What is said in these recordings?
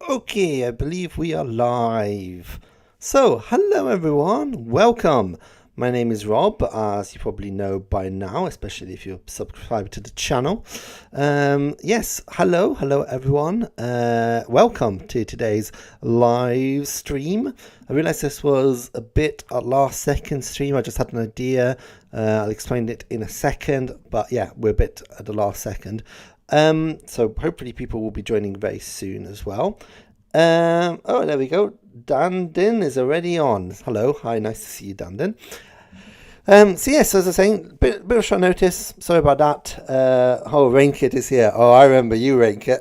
Okay, I believe we are live. So, hello everyone, welcome. My name is Rob, as you probably know by now, especially if you're subscribed to the channel. Yes, hello everyone. Welcome to today's live stream. I realized this was a bit a last second stream. I just had an idea. I'll explain it in a second, but yeah, we're a bit at the last second. So hopefully people will be joining very soon as well. Oh, there we go. Dandin is already on. Hello, hi, nice to see you, Dandin. So yes, as I was saying, bit of short notice. Sorry about that. Rainkit is here. Oh, I remember you, Rainkit.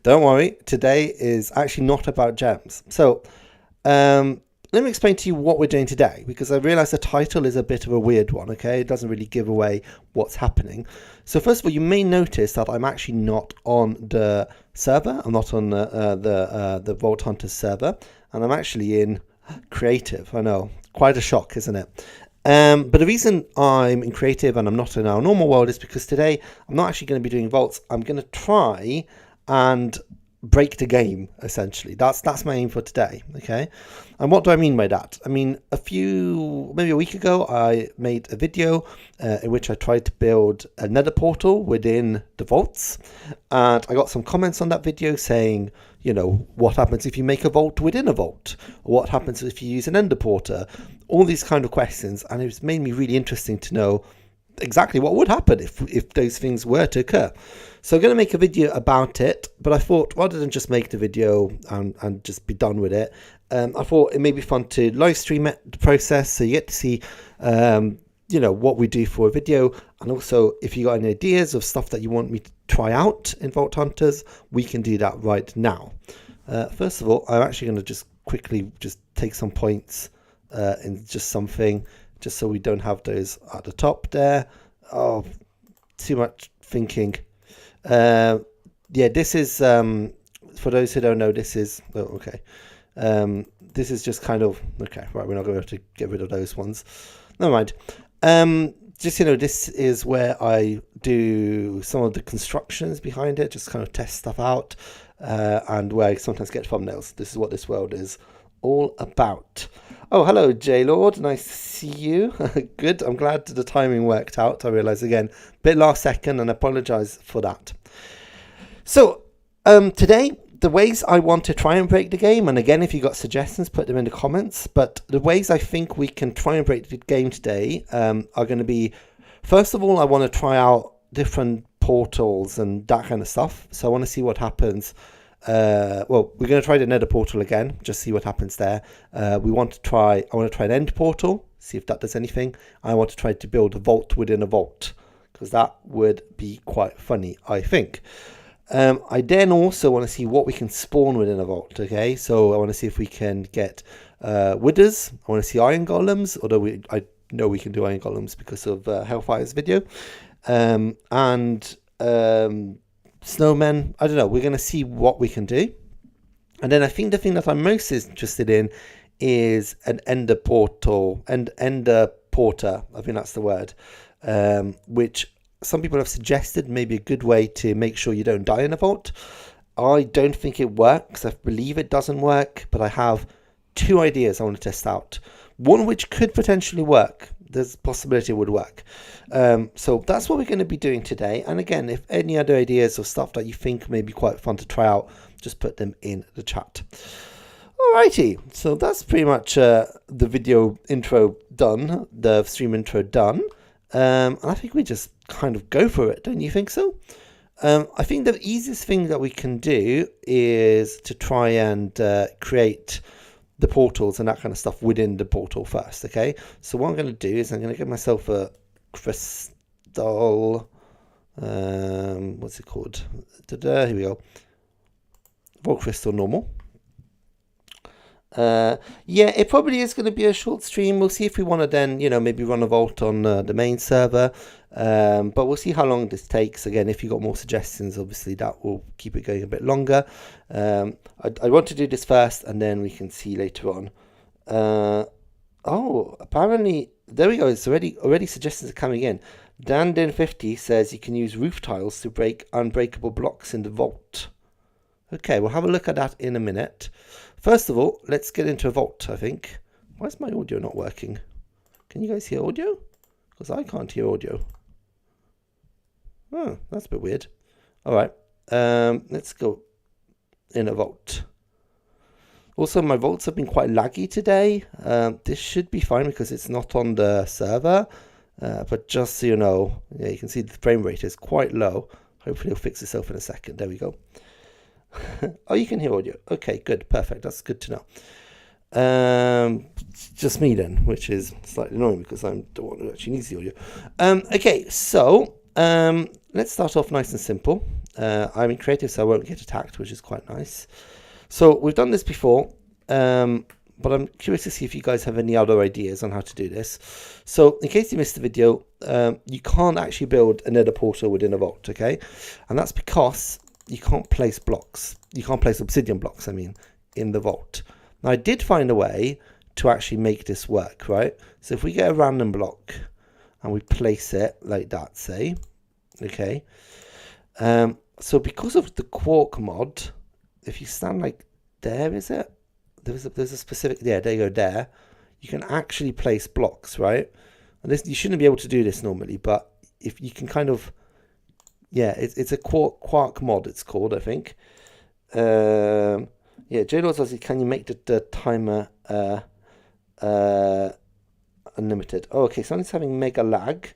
Don't worry. Today is actually not about gems. So, let me explain to you what we're doing today, because I realize the title is a bit of a weird one. Okay, it doesn't really give away what's happening. So first of all, you may notice that I'm actually not on the server. I'm not on the Vault Hunters server, and I'm actually in creative. I know, quite a shock, isn't it? But the reason I'm in creative and I'm not in our normal world is because today I'm not actually going to be doing vaults. I'm going to try and break the game, essentially. That's my aim for today. Okay, and what do I mean by that? I mean, maybe a week ago, I made a video in which I tried to build a nether portal within the vaults, and I got some comments on that video saying, you know, what happens if you make a vault within a vault? Or what happens if you use an ender porter? All these kind of questions, and it's made me really interesting to know exactly what would happen if those things were to occur. So I'm going to make a video about it, but I thought rather than just make the video and just be done with it, I thought it may be fun to live stream the process, so you get to see you know, what we do for a video, and also if you got any ideas of stuff that you want me to try out in Vault Hunters, we can do that right now. First of all, I'm actually going to just quickly just take some points in just something, just so we don't have those at the top there. Oh, too much thinking. Yeah, this is for those who don't know, this is this is just kind of okay, right, we're not going to have to get rid of those ones, never mind. Just, you know, this is where I do some of the constructions behind it, just kind of test stuff out, and where I sometimes get thumbnails. This is what this world is all about. Oh, hello, J-Lord. Nice to see you. Good. I'm glad the timing worked out. I realize, again, bit last second, and I apologize for that. So, today, the ways I want to try and break the game, and again, if you got suggestions, put them in the comments, but the ways I think we can try and break the game today are going to be, first of all, I want to try out different portals and that kind of stuff. So I want to see what happens. Well, we're going to try the nether portal again, just see what happens there. I want to try an end portal, see if that does anything. I want to try to build a vault within a vault, because that would be quite funny, I think. I then also want to see what we can spawn within a vault. Okay, so I want to see if we can get withers. I want to see iron golems, although I know we can do iron golems because of Hellfire's video, and snowmen. I don't know. We're going to see what we can do, and then I think the thing that I'm most interested in is an ender portal and ender porter. I think that's the word, which some people have suggested maybe a good way to make sure you don't die in a vault. I don't think it works. I believe it doesn't work, but I have two ideas I want to test out. One which could potentially work. There's a possibility it would work. So that's what we're going to be doing today. And again, if any other ideas or stuff that you think may be quite fun to try out, just put them in the chat. Alrighty, so that's pretty much the video intro done, the stream intro done. And I think we just kind of go for it, don't you think so? I think the easiest thing that we can do is to try and create the portals and that kind of stuff within the portal first, okay? So what I'm going to do is I'm going to get myself a crystal, what's it called? Here we go. Vault crystal normal. Yeah, it probably is going to be a short stream. We'll see if we want to then, you know, maybe run a vault on the main server, but we'll see how long this takes. Again, if you got more suggestions, obviously that will keep it going a bit longer. I want to do this first, and then we can see later on. Oh, apparently there we go. It's already suggestions are coming in. Dandin50 says you can use roof tiles to break unbreakable blocks in the vault. Okay, we'll have a look at that in a minute. First of all, let's get into a vault, I think. Why is my audio not working? Can you guys hear audio? Because I can't hear audio. Oh, that's a bit weird. All right, let's go in a vault. Also, my vaults have been quite laggy today. This should be fine because it's not on the server. But just so you know, yeah, you can see the frame rate is quite low. Hopefully it'll fix itself in a second. There we go. Oh, you can hear audio. Okay, good, perfect. That's good to know. Just me then, which is slightly annoying because I'm the one who actually needs the audio. Okay, so let's start off nice and simple. I'm in creative, so I won't get attacked, which is quite nice. So we've done this before, but I'm curious to see if you guys have any other ideas on how to do this. So in case you missed the video, you can't actually build a nether portal within a vault, okay? And that's because you can't place blocks. You can't place obsidian blocks, I mean, in the vault. Now I did find a way to actually make this work, right? So if we get a random block and we place it like that, say, okay. So because of the quark mod, if you stand like there, is it? There's a specific, yeah, there you go, there. You can actually place blocks, right? And this, you shouldn't be able to do this normally, but if you can kind of, yeah, it's a quark mod, it's called, I think. Yeah, JLord says, can you make the timer unlimited? Oh, okay, something's having mega lag.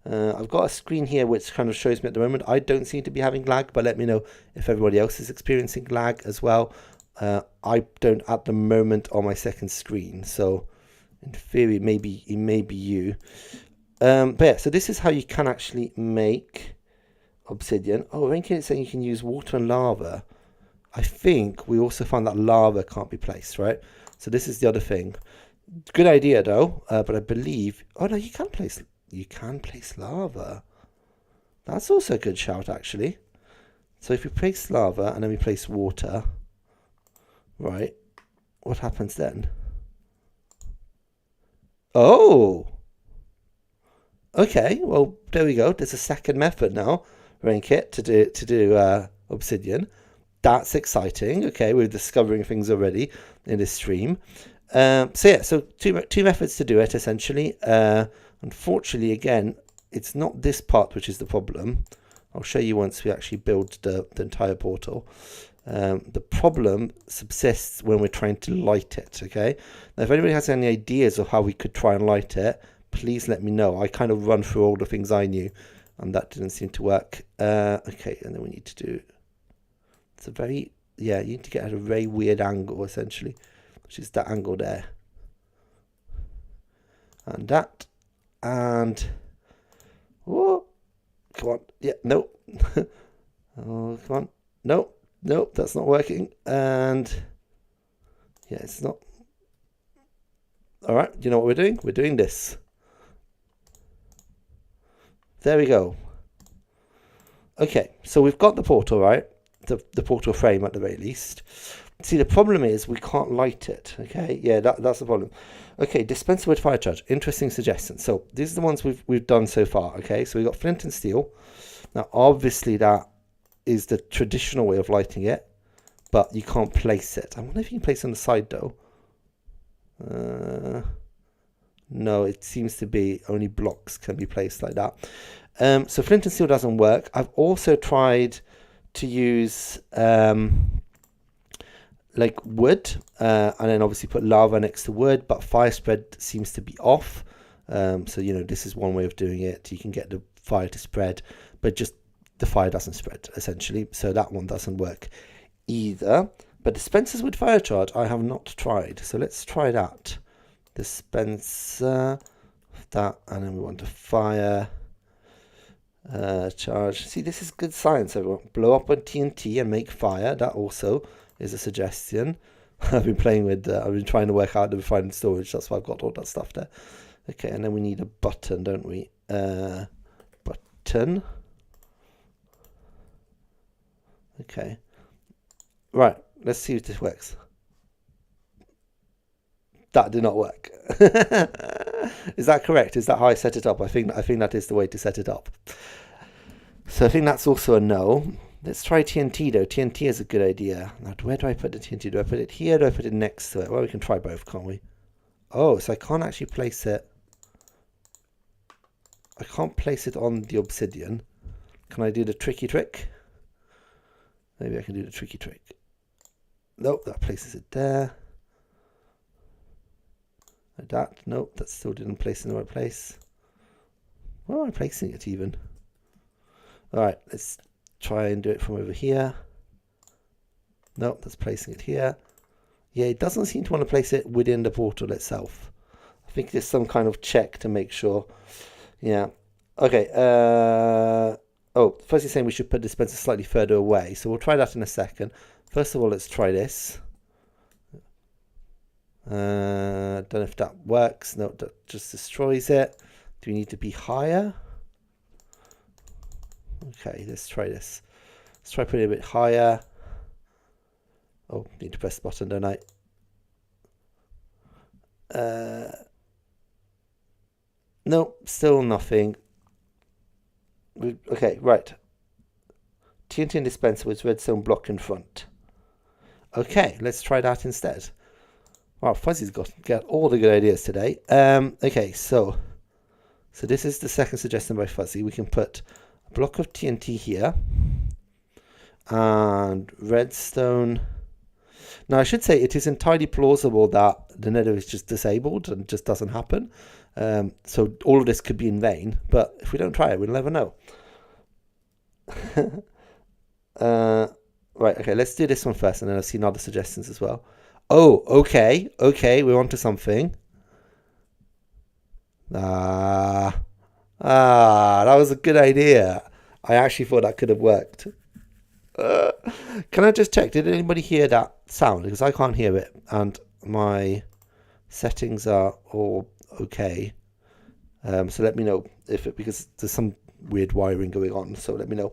I've got a screen here which kind of shows me at the moment. I don't seem to be having lag, but let me know if everybody else is experiencing lag as well. I don't at the moment on my second screen, so in theory it may be you. But yeah, so this is how you can actually make obsidian. Oh, Renkin is saying you can use water and lava. I think we also found that lava can't be placed, right? So this is the other thing. Good idea though, but I believe, oh no, you can place lava. That's also a good shout, actually. So if we place lava and then we place water, right, what happens then? Oh, okay, well, there we go. There's a second method now, Rainkit, to do obsidian. That's exciting. Okay, we're discovering things already in this stream. So yeah, so two methods to do it, essentially. Unfortunately, again, it's not this part which is the problem. I'll show you once we actually build the entire portal. The problem subsists when we're trying to light it, okay? Now, if anybody has any ideas of how we could try and light it, please let me know. I kind of run through all the things I knew, and that didn't seem to work. Okay, and then we need to do... It's a very... Yeah, you need to get at a very weird angle, essentially, which is that angle there. And that... And oh, come on, yeah, no. Oh, come on, no, that's not working. And yeah, it's not. All right, you know what we're doing? We're doing this. There we go. Okay, so we've got the portal, right? The portal frame at the very least. See, the problem is we can't light it, okay? Yeah, that's the problem. Okay, dispenser with fire charge. Interesting suggestion. So these are the ones we've done so far, okay? So we've got flint and steel. Now, obviously, that is the traditional way of lighting it, but you can't place it. I wonder if you can place it on the side, though. No, it seems to be only blocks can be placed like that. So flint and steel doesn't work. I've also tried to use... like wood, and then obviously put lava next to wood, but fire spread seems to be off. So, you know, this is one way of doing it. You can get the fire to spread, but just the fire doesn't spread, essentially. So that one doesn't work either. But dispensers with fire charge, I have not tried. So let's try that. Dispenser, that, and then we want a fire charge. See, this is good science, everyone. Blow up on TNT and make fire. That also is a suggestion. I've been playing with, I've been trying to work out the refined storage. That's why I've got all that stuff there. Okay, and then we need a button, don't we? Button. Okay. Right, let's see if this works. That did not work. Is that correct? Is that how I set it up? I think that is the way to set it up. So I think that's also a no. Let's try TNT though. TNT is a good idea. Now, where do I put the TNT? Do I put it here? Do I put it next to it? Well, we can try both, can't we? Oh, so I can't actually place it. I can't place it on the obsidian. Can I do the tricky trick? Maybe I can do the tricky trick. Nope, that places it there. Like that. Nope, that still didn't place in the right place. Where am I placing it even? Alright, let's try and do it from over here. Nope, that's placing it here. Yeah, it doesn't seem to want to place it within the portal itself. I think there's some kind of check to make sure. Yeah. Okay. Oh, first you're saying we should put the dispenser slightly further away. So we'll try that in a second. First of all, let's try this. Don't know if that works. No, that just destroys it. Do we need to be higher? Okay, let's try this. Let's try putting it a bit higher. Oh, need to press the button, don't I? No, still nothing. Okay, right. TNT dispenser with redstone block in front. Okay, let's try that instead. Wow, Fuzzy's got all the good ideas today. Okay, so this is the second suggestion by Fuzzy. We can put a block of TNT here and redstone. Now, I should say it is entirely plausible that the nether is just disabled and just doesn't happen. So all of this could be in vain, but if we don't try it, we'll never know. Right, okay, let's do this one first, and then I've seen other suggestions as well. Oh, okay, we're on to something. That was a good idea. I actually thought that could have worked. Can I just check, did anybody hear that sound? Because I can't hear it, and my settings are all okay. So let me know because there's some weird wiring going on, so let me know.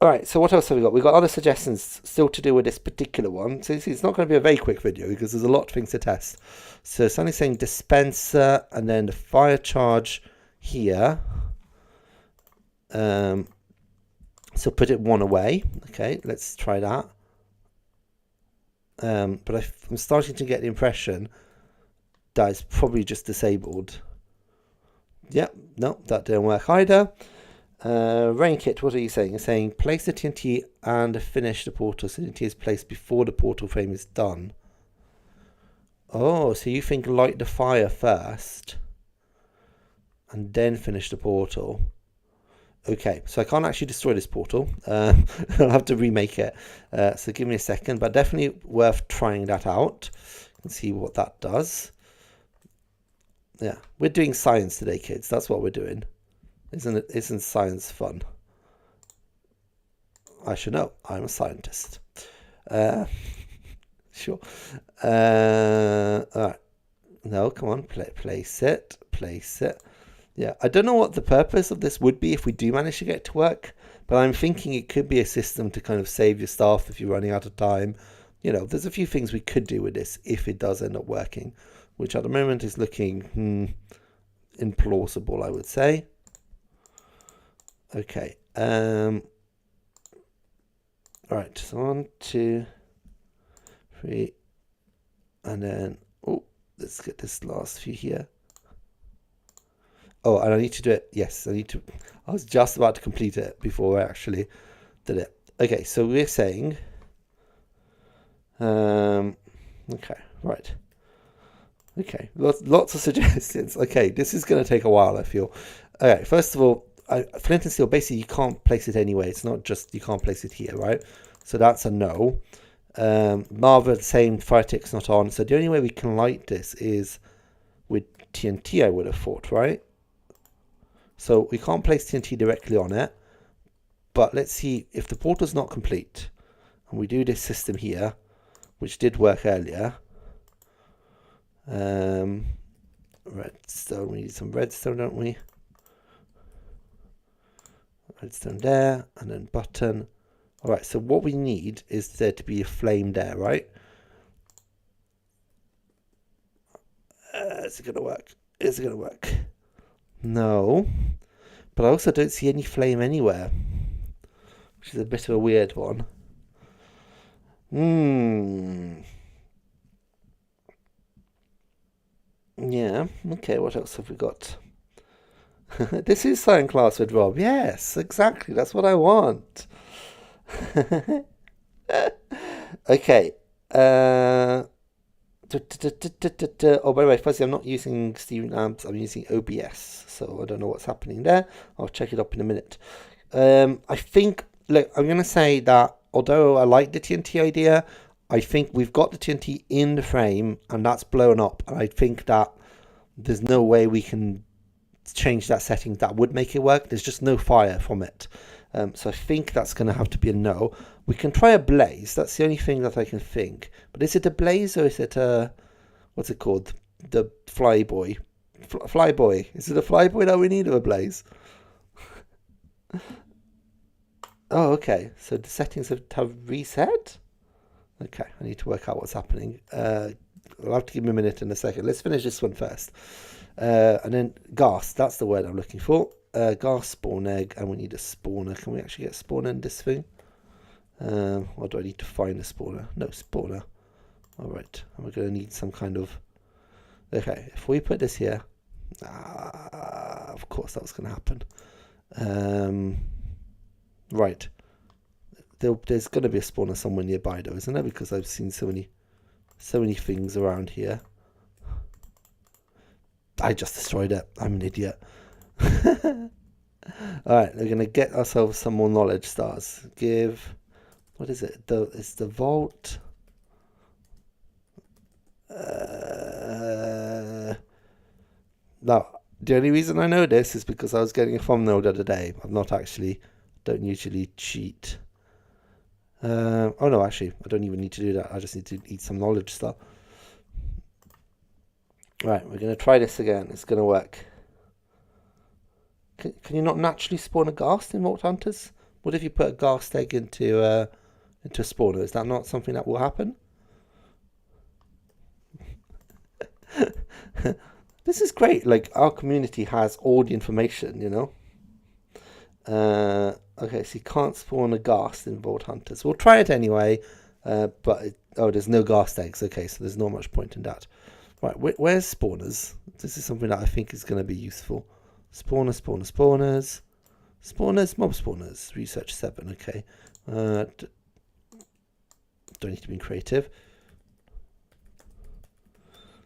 Alright, so what else have we got? We've got other suggestions still to do with this particular one. So it's not going to be a very quick video because there's a lot of things to test. So it's only saying dispenser and then the fire charge here. So put it one away. Okay, let's try that. But I'm starting to get the impression that it's probably just disabled. Yep, no, that didn't work either. Rain Kit, what are you saying? You're saying place the TNT and finish the portal. So TNT is placed before the portal frame is done. Oh, so you think light the fire first and then finish the portal. Okay, so I can't actually destroy this portal. I'll have to remake it. So give me a second, but definitely worth trying that out and see what that does. Yeah, we're doing science today, kids. That's what we're doing. Isn't it? Isn't science fun? I should know. I'm a scientist. Sure. All right. No, come on. Place it. Yeah, I don't know what the purpose of this would be if we do manage to get it to work, but I'm thinking it could be a system to kind of save your stuff if you're running out of time. You know, there's a few things we could do with this if it does end up working, which at the moment is looking implausible, I would say. Okay. All right. So 1, 2, 3, and then let's get this last few here. Oh, and I need to do it. Yes, I was just about to complete it before I actually did it. Okay, so we're saying. Okay, right. Okay, lots of suggestions. Okay, this is going to take a while, I feel. Okay, first of all, flint and steel, basically you can't place it anyway. It's not just you can't place it here, right? So that's a no. Marva, the same, fire tick's not on. So the only way we can light this is with TNT, I would have thought, right? So we can't place TNT directly on it. But let's see if the portal's not complete. And we do this system here, which did work earlier. Redstone, we need some redstone, don't we? Redstone there, and then button. Alright, so what we need is there to be a flame there, right? Is it going to work? Is it going to work? No. But I also don't see any flame anywhere. which is a bit of a weird one. Yeah, okay, what else have we got? This is Science Class with Rob. Yes, exactly, that's what I want. Okay. Oh, by the way, firstly, I'm not using Steam Labs, I'm using OBS, so I don't know what's happening there. I'll check it up in a minute. I think, look, I'm going to say that although I like the TNT idea, I think we've got the TNT in the frame and that's blown up. And I think that there's no way we can change that setting that would make it work. There's just no fire from it. So I think that's going to have to be a no. We can try a blaze. That's the only thing that I can think. But is it a blaze or is it a, what's it called? The flyboy. Flyboy. Is it a flyboy that we need or a blaze? Oh, okay. So the settings have reset? Okay, I need to work out what's happening. I'll have to give me a minute in a second. Let's finish this one first. And then gas, that's the word I'm looking for. Gas, spawn egg, and we need a spawner. Can we actually get a spawner in this thing? Or do I need to find a spawner? No, spawner. Alright, and we're going to need some kind of... Okay, if we put this here... of course that was going to happen. Right. There's going to be a spawner somewhere nearby though, isn't there? Because I've seen so many things around here. I just destroyed it. I'm an idiot. Alright, we're going to get ourselves some more knowledge stars. Give... What is it? It's the Vault... Now, the only reason I know this is because I was getting a thumbnail the other day. I'm not actually... Don't usually cheat. Oh no, actually, I don't even need to do that. I just need to eat some knowledge stuff. Right, we're going to try this again. It's going to work. Can you not naturally spawn a ghast in Vault Hunters? What if you put a ghast egg into a spawner? Is that not something that will happen? This is great. Like, our community has all the information, you know? Okay, so you can't spawn a ghast in Vault Hunters. We'll try it anyway, but... there's no ghast eggs. Okay, so there's not much point in that. Right, where's spawners? This is something that I think is going to be useful. Spawners. Spawners, mob spawners. Research 7, okay. Don't need to be creative.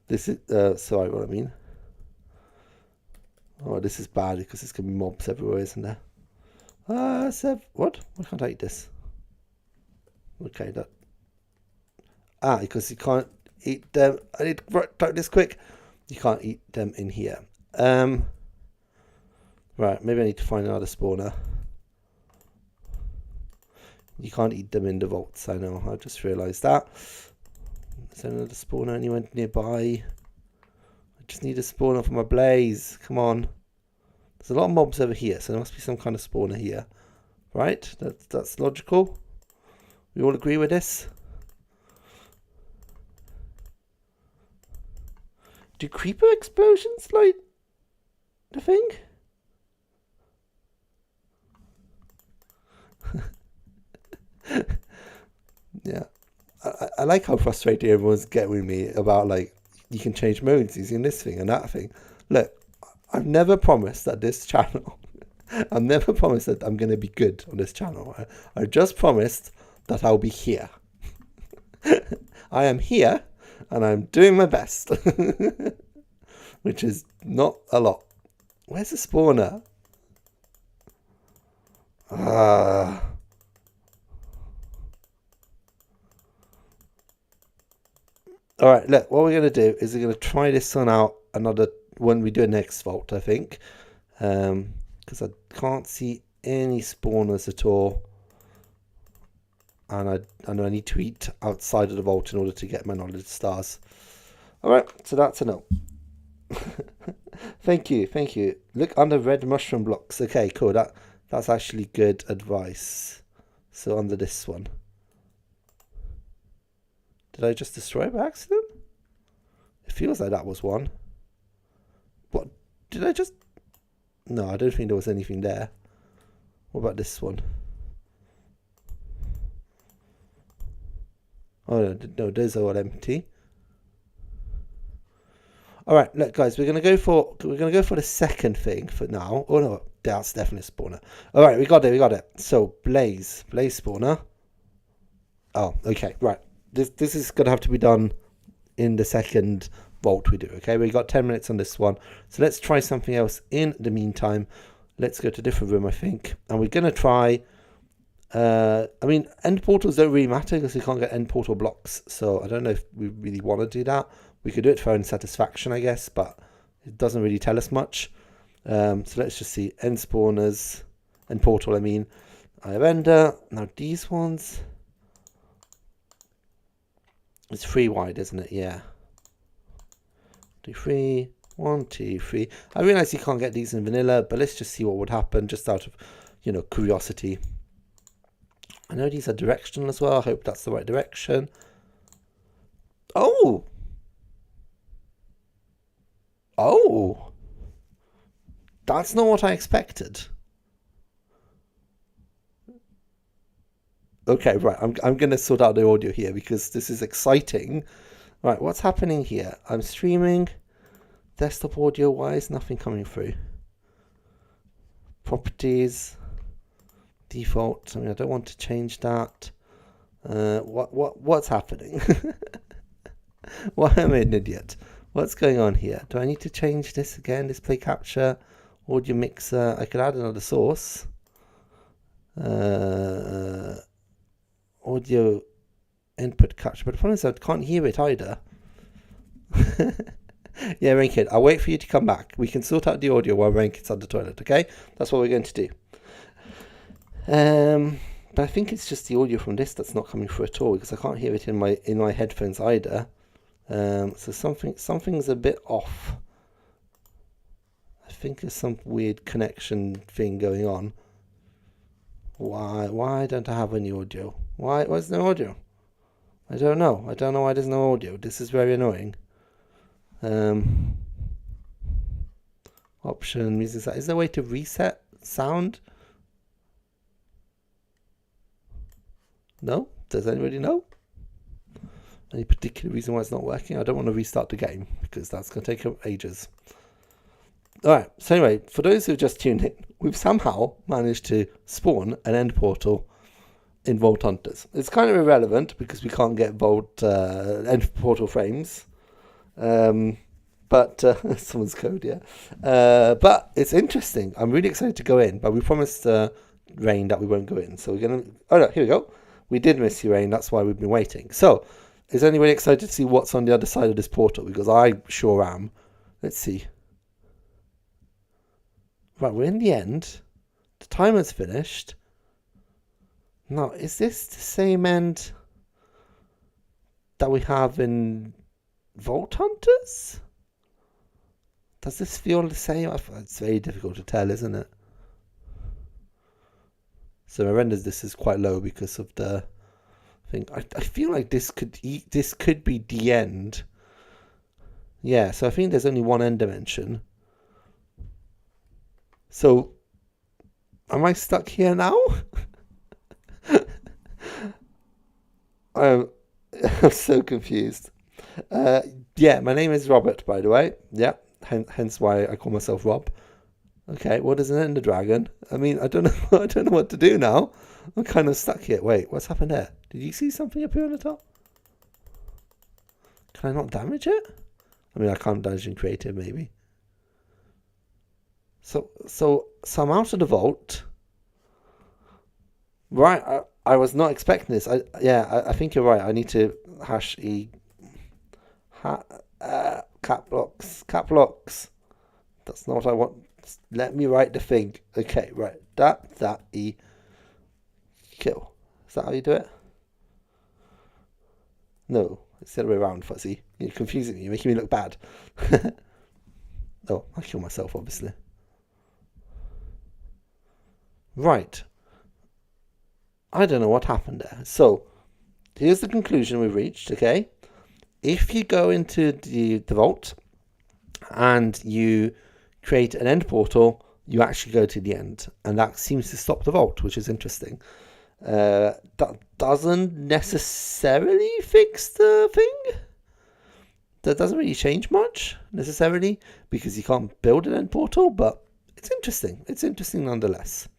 This is... sorry, what I mean. Oh, this is bad because there's going to be mobs everywhere, isn't there? What? Why can't I eat this? Okay, that... because you can't eat them. I need to type this quick. You can't eat them in here. Right, maybe I need to find another spawner. You can't eat them in the vaults, I know. I just realised that. Is there another spawner anywhere nearby? I just need a spawner for my blaze. Come on. There's a lot of mobs over here, so there must be some kind of spawner here. Right? That's logical. We all agree with this? Do creeper explosions like the thing? Yeah. I like how frustrated everyone's getting with me about, like, you can change modes using this thing and that thing. Look, I've never promised that this channel... I've never promised that I'm going to be good on this channel. I just promised that I'll be here. I am here, and I'm doing my best. Which is not a lot. Where's the spawner? Alright, look, what we're going to do is we're going to try this one out another when we do a next vault, I think. Because I can't see any spawners at all. And I know I need to eat outside of the vault in order to get my knowledge stars. Alright, so that's a no. Thank you. Look under red mushroom blocks. Okay, cool. That's actually good advice. So under this one. Did I just destroy it by accident? It feels like that was one. What? Did I just... No, I don't think there was anything there. What about this one? Oh no, those are all empty. All right, look, guys, we're gonna go for the second thing for now. Oh no, that's definitely a spawner. All right, we got it. So blaze spawner. Oh, okay, right. This is gonna have to be done in the second vault we do. Okay, we got 10 minutes on this one, so let's try something else in the meantime. Let's go to a different room, I think, and we're gonna try. I mean, end portals don't really matter because we can't get end portal blocks, so I don't know if we really want to do that. We could do it for our own satisfaction, I guess, but it doesn't really tell us much. So let's just see end spawners, end portal. I mean, I have ender. Now these ones, it's 3 wide, isn't it? Yeah. 2, 3. 1, 2, 3. I realize you can't get these in vanilla, but let's just see what would happen, just out of, you know, curiosity. I know these are directional as well. I hope that's the right direction. Oh! Oh! That's not what I expected. Okay, right. I'm going to sort out the audio here because this is exciting. Right, what's happening here? I'm streaming. Desktop audio wise, nothing coming through. Properties. Default. I mean, I don't want to change that. What's happening? Why am I an idiot? What's going on here? Do I need to change this again? Display capture, audio mixer. I could add another source. Audio input capture, but the problem is I can't hear it either. Yeah, Rainkid, I'll wait for you to come back. We can sort out the audio while Rainkid's on the toilet, okay? That's what we're going to do. But I think it's just the audio from this that's not coming through at all because I can't hear it in my headphones either. So something's a bit off. I think there's some weird connection thing going on. Why don't I have any audio? Why's no audio? I don't know why there's no audio. This is very annoying. Option music. Is there a way to reset sound? No? Does anybody know? Any particular reason why it's not working? I don't want to restart the game because that's going to take ages. Alright, so anyway, for those who just tuned in, we've somehow managed to spawn an end portal in Vault Hunters. It's kind of irrelevant because we can't get Vault end portal frames. But someone's code, yeah. But it's interesting. I'm really excited to go in, but we promised Rain that we won't go in. So we're going to... Oh, no, here we go. We did miss you, Rain. That's why we've been waiting. So, is anybody excited to see what's on the other side of this portal? Because I sure am. Let's see. Right, we're in the end. The timer's finished. Now, is this the same end that we have in Vault Hunters? Does this feel the same? It's very difficult to tell, isn't it? So my renders this is quite low because of the thing. I feel like this could be the end. Yeah, so I think there's only one end dimension. So am I stuck here now? I'm so confused. Yeah, my name is Robert, by the way. Yeah, hence why I call myself Rob. Okay, what is an ender dragon? I mean, I don't know. I don't know what to do now. I'm kind of stuck here. Wait, what's happened there? Did you see something appear on the top? Can I not damage it? I mean, I can't damage in creative, maybe. So I'm out of the vault. Right, I was not expecting this. I think you're right. I need to hash e cap locks. That's not what I want. Let me write the thing. Okay, right. That e kill. Is that how you do it? No, it's the other way around, Fuzzy. You're confusing me. You're making me look bad. Oh, I kill myself, obviously. Right. I don't know what happened there. So, here's the conclusion we've reached, okay? If you go into the vault and you create an end portal, you actually go to the end. And that seems to stop the vault, which is interesting. That doesn't necessarily fix the thing. That doesn't really change much necessarily because you can't build an end portal, but it's interesting. It's interesting nonetheless.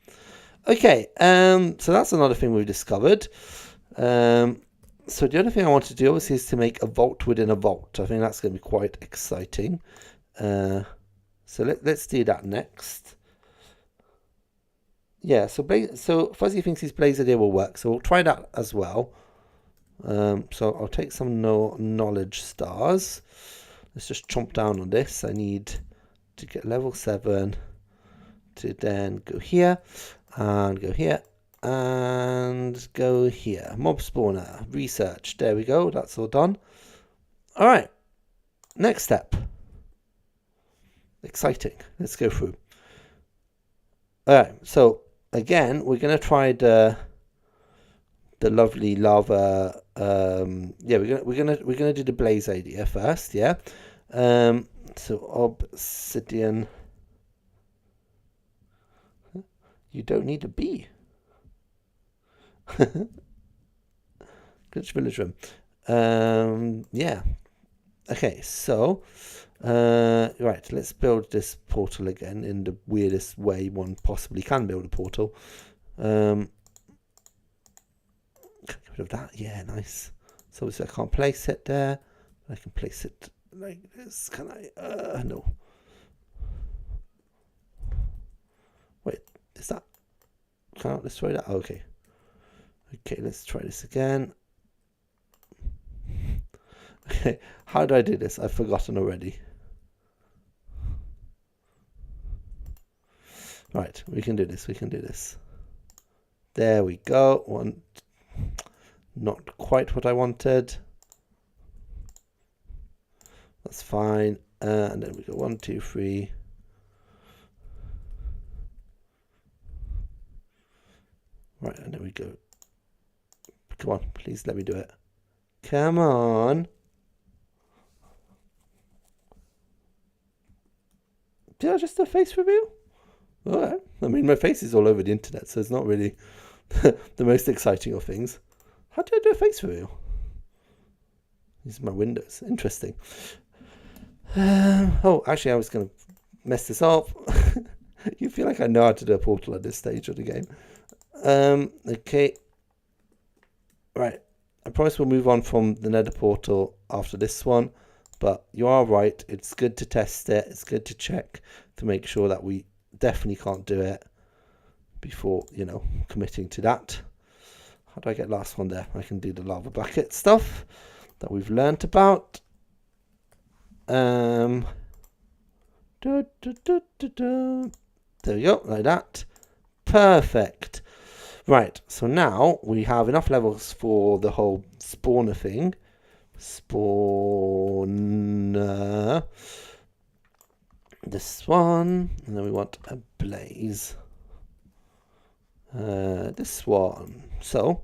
Okay, so that's another thing we've discovered. So the other thing I want to do obviously is to make a vault within a vault. I think that's going to be quite exciting. So let's do that next. Yeah, so Fuzzy thinks his blaze idea will work, so we'll try that as well. So I'll take some knowledge stars. Let's just chomp down on this. I need to get level 7 to then go here and go here and go here. Mob spawner, research. There we go. That's all done. All right. Next step. Exciting. Let's go through. All right. So again, we're going to try the lovely lava. Yeah, we're gonna do the blaze idea first. Yeah. So obsidian. You don't need a bee. Glitch village room. Yeah. Okay. So, right. Let's build this portal again in the weirdest way one possibly can build a portal. Get rid of that. Yeah, nice. So obviously I can't place it there. I can place it like this. Can I? No. Wait, is that? Can't destroy that? Okay. Okay, let's try this again. Okay, how do I do this? I've forgotten already. Right, we can do this. We can do this. There we go. One. Not quite what I wanted. That's fine. And then we go 1, 2, 3. Right, and then we go. Come on, please let me do it. Come on. Did I just do a face reveal? Alright. I mean, my face is all over the internet, so it's not really the most exciting of things. How do I do a face reveal? These are my windows. Interesting. Oh, actually, I was going to mess this up. You feel like I know how to do a portal at this stage of the game. Okay. Right. I promise we'll move on from the nether portal after this one. But you are right. It's good to test it. It's good to check to make sure that we definitely can't do it before, committing to that. How do I get last one there? I can do the lava bucket stuff that we've learnt about. There we go, like that. Perfect. Right, so now we have enough levels for the whole spawner thing. Spawner. This one. And then we want a blaze. This one. So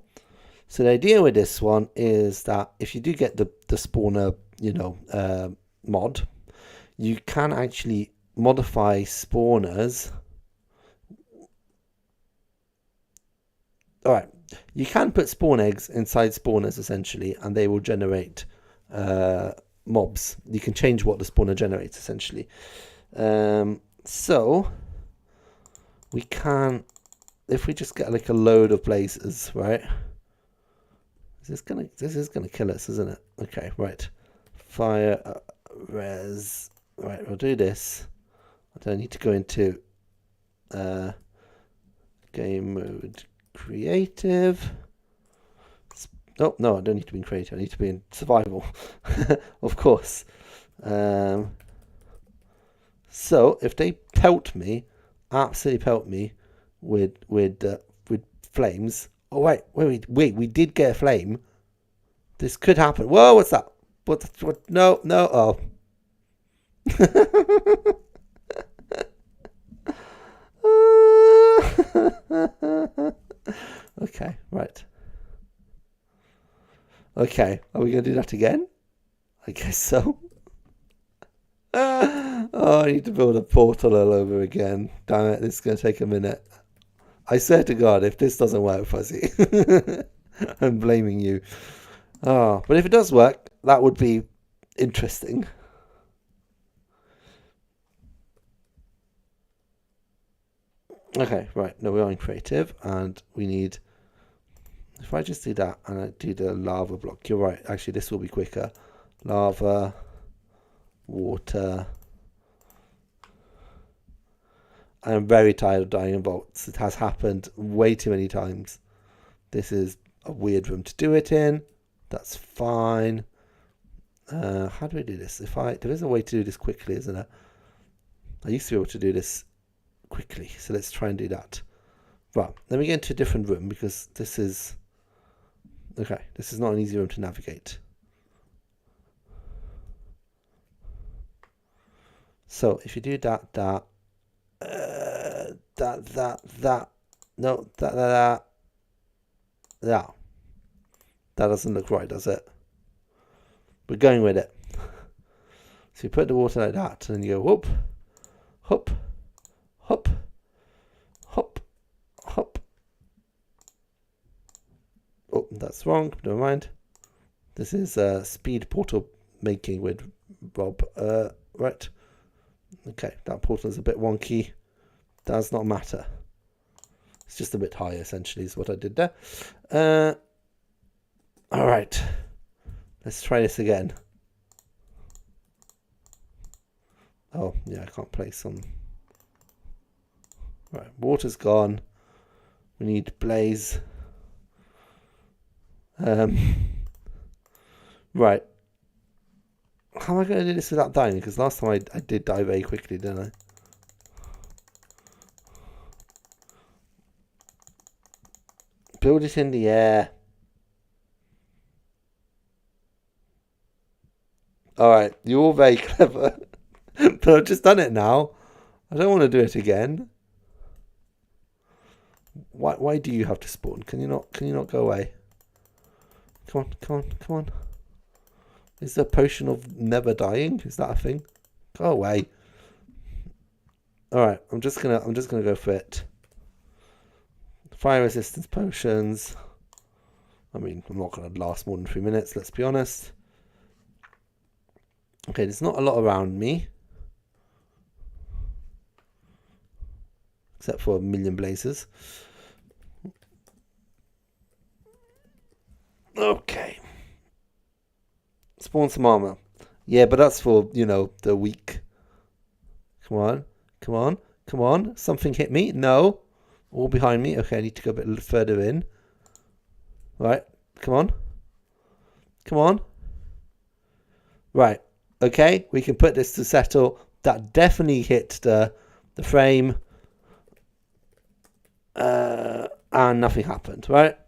the idea with this one is that if you do get the spawner, mod, you can actually modify spawners. Alright, you can put spawn eggs inside spawners essentially, and they will generate mobs. You can change what the spawner generates essentially. So we can, if we just get like a load of blazes, right? This is gonna kill us, isn't it? Okay, right. Fire res. Right, we'll do this. I don't need to go into game mode creative. Oh no, I don't need to be in creative. I need to be in survival, of course. So if they pelt me, absolutely pelt me with flames. Oh wait, we did get a flame. This could happen. Whoa, what's that? What? No, oh. Okay, right. Okay, are we going to do that again? I guess so. Oh, I need to build a portal all over again. Damn it, this is going to take a minute. I swear to God, if this doesn't work, Fuzzy, I'm blaming you. Oh, but if it does work, that would be interesting. Okay, right. No, we're on creative, and we need... If I just do that, and I do the lava block, you're right. Actually, this will be quicker. Lava, water. I'm very tired of dying in vaults. It has happened way too many times. This is a weird room to do it in. That's fine. How do we do this? There is a way to do this quickly, isn't there? I used to be able to do this quickly, so let's try and do that. Right, let me get into a different room because this is... Okay, this is not an easy room to navigate. So if you do that, no, that doesn't look right, does it? We're going with it. So you put the water like that, and then you go whoop, hop, hop, hop, hop. Oh, that's wrong. Never mind. This is speed portal making with Rob. Right. Okay, that portal is a bit wonky. Does not matter. It's just a bit high, essentially, is what I did there. All right. Let's try this again. Oh, yeah, I can't place them. Right, water's gone. We need blaze. Right. How am I going to do this without dying? Because last time I did die very quickly, didn't I? Build it in the air. Alright, you're all very clever. But I've just done it now. I don't want to do it again. Why do you have to spawn? Can you not go away? Come on. Is there a potion of never dying? Is that a thing? Go away. Alright, I'm just gonna go for it. Fire resistance potions. I mean, I'm not gonna last more than 3 minutes, let's be honest. Okay, there's not a lot around me. Except for a million blazes. Okay. Spawn some armor. Yeah, but that's for, the weak. Come on. Something hit me. No. All behind me. Okay, I need to go a bit further in. Right. Come on. Right. Okay, we can put this to settle. That definitely hit the frame. And nothing happened, right?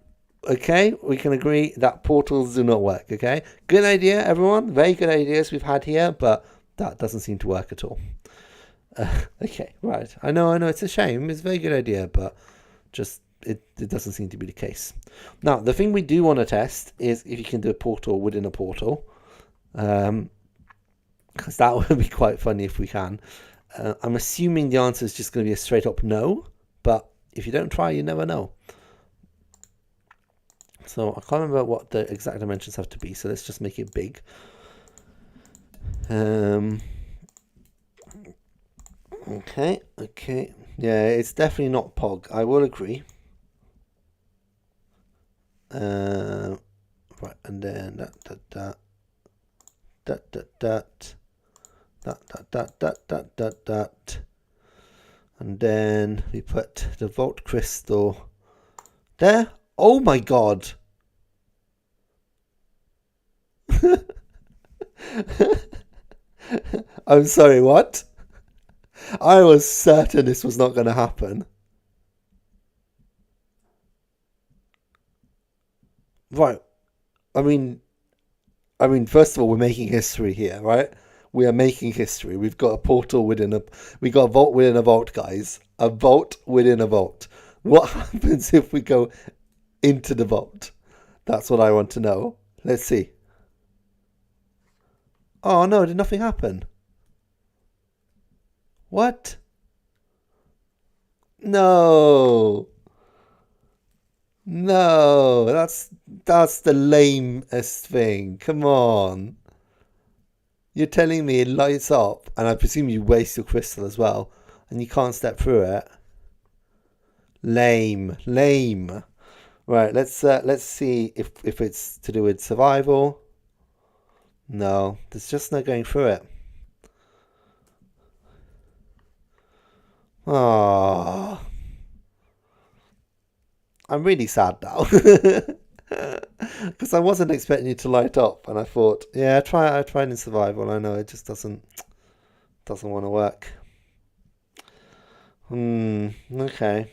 Okay, we can agree that portals do not work, okay? Good idea, everyone. Very good ideas we've had here, but that doesn't seem to work at all. Okay, right. I know, it's a shame. It's a very good idea, but just it doesn't seem to be the case. Now, the thing we do want to test is if you can do a portal within a portal. Because that would be quite funny if we can. I'm assuming the answer is just going to be a straight up no, but if you don't try, you never know. So I can't remember what the exact dimensions have to be, so let's just make it big. Okay. Yeah, it's definitely not POG, I will agree. Right, and then that. And then we put the Vault Crystal there. Oh my God. I'm sorry, what? I was certain this was not going to happen. Right. I mean, first of all, we're making history here, right? We are making history. We've got a portal we got a vault within a vault, guys. A vault within a vault. What happens if we go into the vault? That's what I want to know. Let's see. Oh no, did nothing happen? What? No. No, that's the lamest thing. Come on. You're telling me it lights up, and I presume you waste your crystal as well, and you can't step through it. Lame, lame. Right, let's see if it's to do with survival. No, there's just no going through it. Oh, I'm really sad now. Because I wasn't expecting you to light up, and I thought, yeah, I tried in survival. I know it just doesn't want to work. Okay.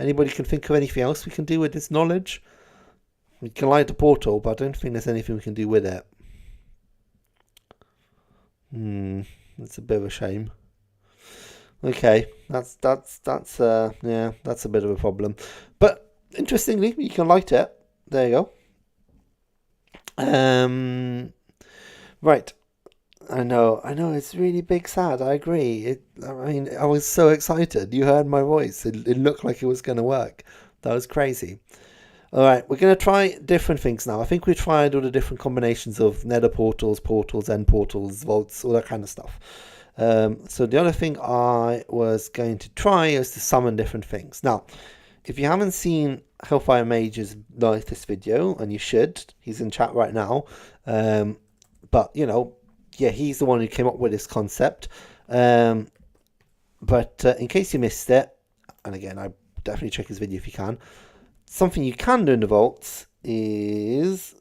Anybody can think of anything else we can do with this knowledge? We can light the portal, but I don't think there's anything we can do with it. That's a bit of a shame. Okay, that's yeah, that's a bit of a problem. But interestingly, you can light it. There you go. Right. I know, it's really big sad. I agree. I mean, I was so excited. You heard my voice. It looked like it was going to work. That was crazy. All right, we're going to try different things now. I think we tried all the different combinations of nether portals, end portals, vaults, all that kind of stuff. So the other thing I was going to try is to summon different things. Now, if you haven't seen Hellfire Mage's latest video, and you should, he's in chat right now. But, you know, yeah, he's the one who came up with this concept. But in case you missed it, and again, I definitely check his video if you can. Something you can do in the vaults is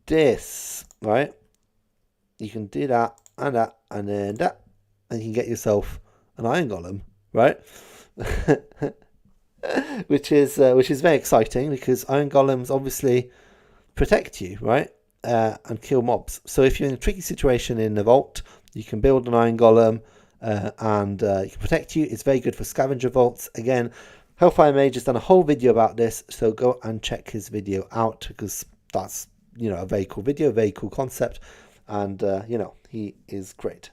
this, right? You can do that, and then that, and you can get yourself an iron golem, right? which is very exciting, because iron golems obviously protect you, right? And kill mobs. So if you're in a tricky situation in the vault, you can build an iron golem, and it can protect you. It's very good for scavenger vaults. Again, Hellfire Mage has done a whole video about this, so go and check his video out, because that's, you know, a very cool video, very cool concept, and you know, he is great.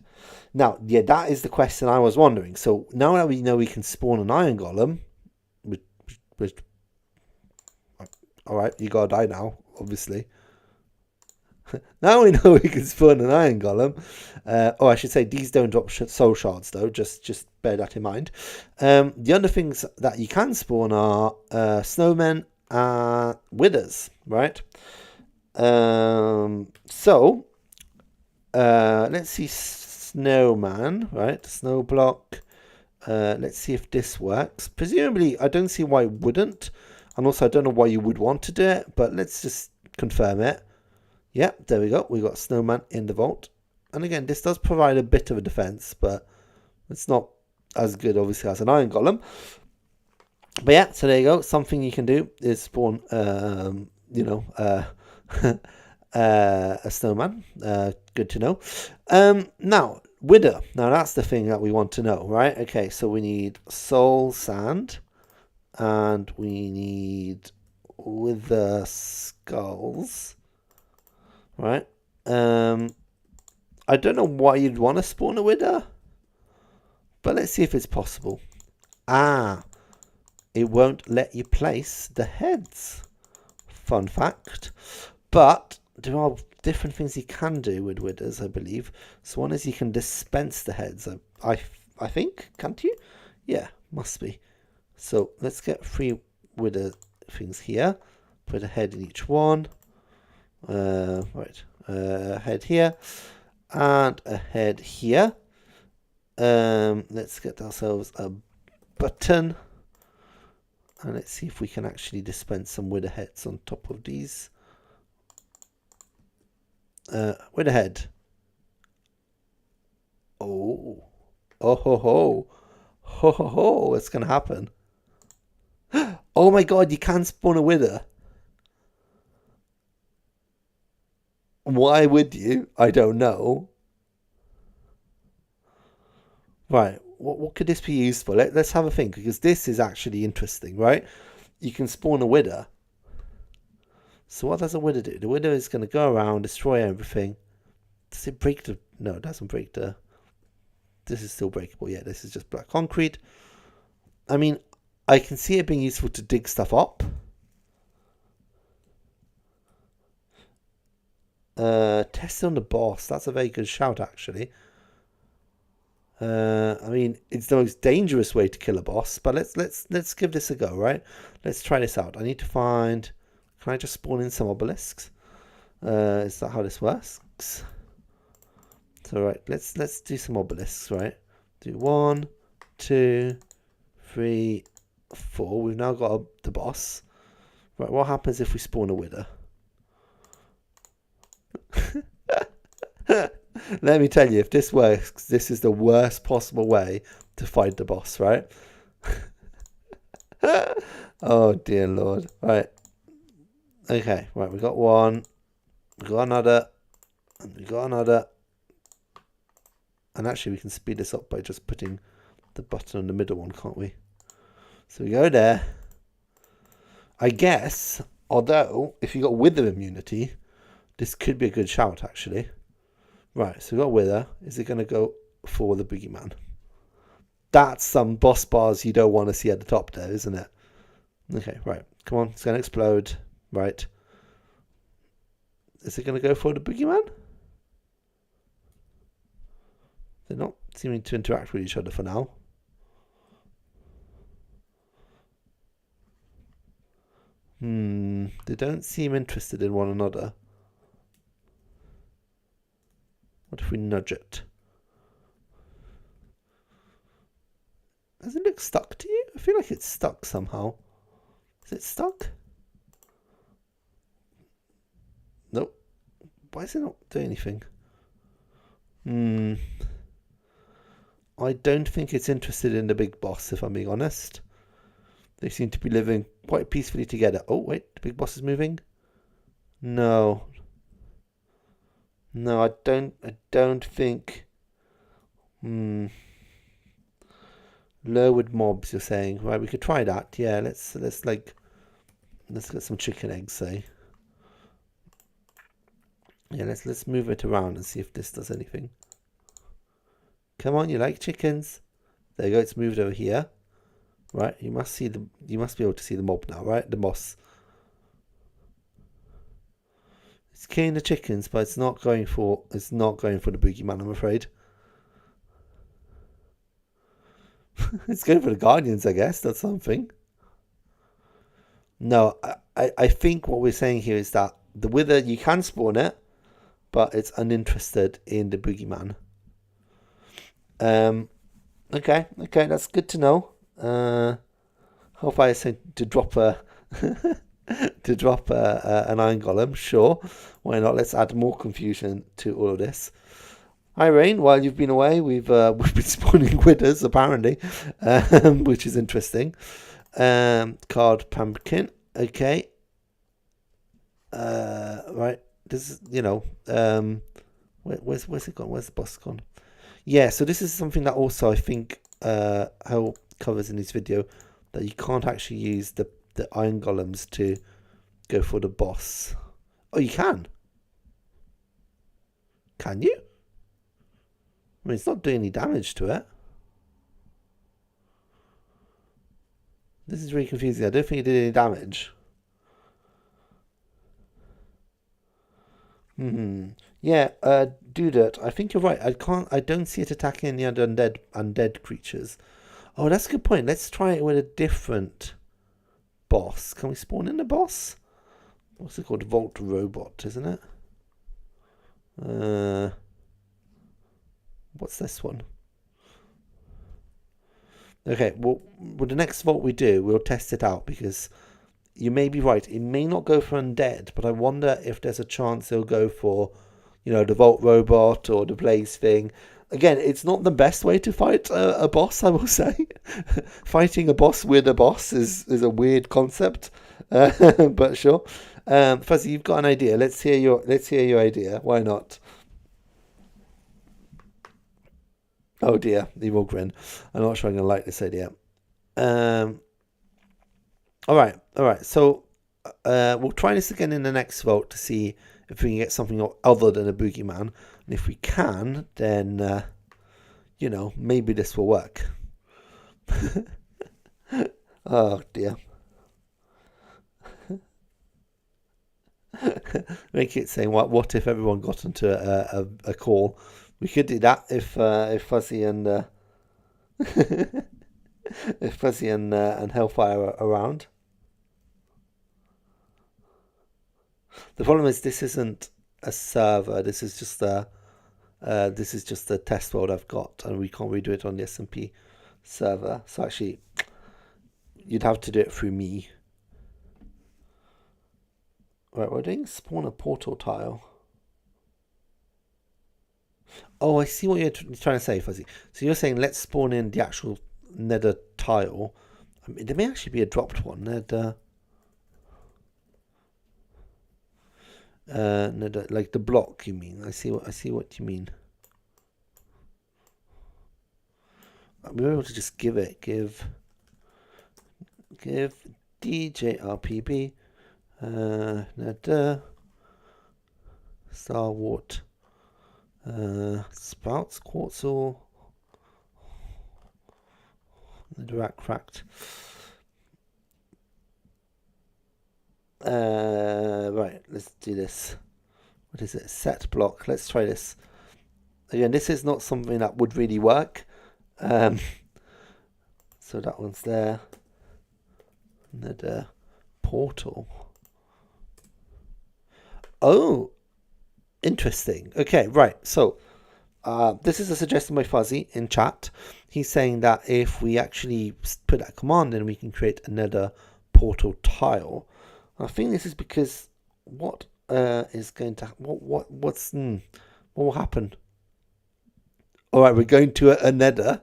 Now, yeah, that is the question I was wondering. So now that we know we can spawn an iron golem, which all right, you gotta die now, obviously. Now we know we can spawn an iron golem. Oh, I should say these don't drop soul shards though. Just bear that in mind. The other things that you can spawn are snowmen and withers, right? So let's see, snowman, right? Snow block. Let's see if this works. Presumably, I don't see why it wouldn't, and also I don't know why you would want to do it. But let's just confirm it. Yeah, there we go. We got snowman in the vault. And again, this does provide a bit of a defense, but it's not as good, obviously, as an iron golem. But yeah, so there you go. Something you can do is spawn, you know, a snowman. Good to know. Now, wither. Now, that's the thing that we want to know, right? Okay, so we need soul sand, and we need wither skulls. Right. I don't know why you'd want to spawn a wither, but let's see if it's possible. It won't let you place the heads. Fun fact. But there are different things you can do with withers, I believe. So one is you can dispense the heads. I think, can't you? Yeah, must be. So let's get 3 wither things here. Put a head in each one. Right, head here and a head here. Let's get ourselves a button, and let's see if we can actually dispense some wither heads on top of these. Wither head. Oh ho ho ho ho ho! What's gonna happen? Oh my god! You can spawn a wither. Why would you? I don't know. Right, what could this be used for? Let's have a think, because this is actually interesting, right? You can spawn a wither. So what does a wither do? The wither is going to go around, destroy everything. Does it break the... No, it doesn't break the... This is still breakable. Yeah, this is just black concrete. I mean, I can see it being useful to dig stuff up. Test on the boss. That's a very good shout, actually. I mean, it's the most dangerous way to kill a boss, but let's give this a go, right? Let's try this out. I need to find. Can I just spawn in some obelisks? Is that how this works? So right, let's do some obelisks, right? Do 1, 2, 3, 4. We've now got the boss. Right, what happens if we spawn a wither? Let me tell you, if this works, this is the worst possible way to fight the boss, right? Oh dear Lord. Right. Okay, right, we got one. We got another. And we got another. And actually we can speed this up by just putting the button on the middle one, can't we? So we go there. I guess, although, if you got wither immunity, this could be a good shout, actually. Right, so we got wither. Is it going to go for the boogeyman? That's some boss bars you don't want to see at the top there, isn't it? Okay, right. Come on, it's going to explode. Right. Is it going to go for the boogeyman? They're not seeming to interact with each other for now. They don't seem interested in one another. What if we nudge it? Does it look stuck to you? I feel like it's stuck somehow. Is it stuck? Nope. Why is it not doing anything? I don't think it's interested in the big boss, if I'm being honest. They seem to be living quite peacefully together. Oh, wait, the big boss is moving? No. No, I don't think. Lowered mobs, you're saying. Right, we could try that. Yeah, let's get some chicken eggs, say. Yeah, let's move it around and see if this does anything. Come on, you like chickens? There you go, it's moved over here. Right, you must be able to see the mob now, right? The boss. It's killing the chickens, but it's not going for the boogeyman, I'm afraid. It's going for the guardians, I guess. That's something. No, I think what we're saying here is that the wither, you can spawn it, but it's uninterested in the boogeyman. Okay, that's good to know. How if I say to drop an iron golem? Sure, why not? Let's add more confusion to all of this. Hi Rain, while you've been away, we've been spawning withers apparently, which is interesting. Card pumpkin, okay. Right, this is where's it gone? Where's the boss gone? Yeah, so this is something that also I think Hell covers in his video, that you can't actually use the iron golems to go for the boss. Oh, you can? Can you? I mean, it's not doing any damage to it. This is really confusing. I don't think it did any damage. Yeah, Dudert, I think you're right. I don't see it attacking any other undead creatures. Oh, that's a good point. Let's try it with a different boss. Can we spawn in the boss? What's it called? Vault Robot, isn't it? What's this one? Okay, well, with the next vault we do, we'll test it out, because you may be right. It may not go for undead, but I wonder if there's a chance it'll go for, the Vault Robot or the Blaze thing. Again, it's not the best way to fight a boss, I will say. Fighting a boss with a boss is a weird concept, but sure. Fuzzy, you've got an idea. Let's hear your idea. Why not? Oh dear, evil grin. I'm not sure I'm going to like this idea. All right. So we'll try this again in the next vote to see if we can get something other than a boogeyman. And if we can, then, maybe this will work. Oh, dear. make it saying what if everyone got onto a call. We could do that if Fuzzy and if Fuzzy and Hellfire are around. The problem is this isn't a server. This is just a test world I've got, and we can't redo it on the SMP server. So actually, you'd have to do it through me. Right, we're doing spawn a portal tile. Oh, I see what you're trying to say, Fuzzy. So you're saying let's spawn in the actual nether tile. I mean, there may actually be a dropped one. Nether, like the block. You mean? I see what you mean. We were able to just give DJRPB nether Starwart spouts quartzel netherrack cracked. Right, let's do this. What is it? Set block. Let's try this. Again, this is not something that would really work. So that one's there. Nether portal. Oh, interesting. Okay, right. So this is a suggestion by Fuzzy in chat. He's saying that if we actually put that command in, we can create another portal tile. I think this is because what is going to what will happen? All right, we're going to a nether.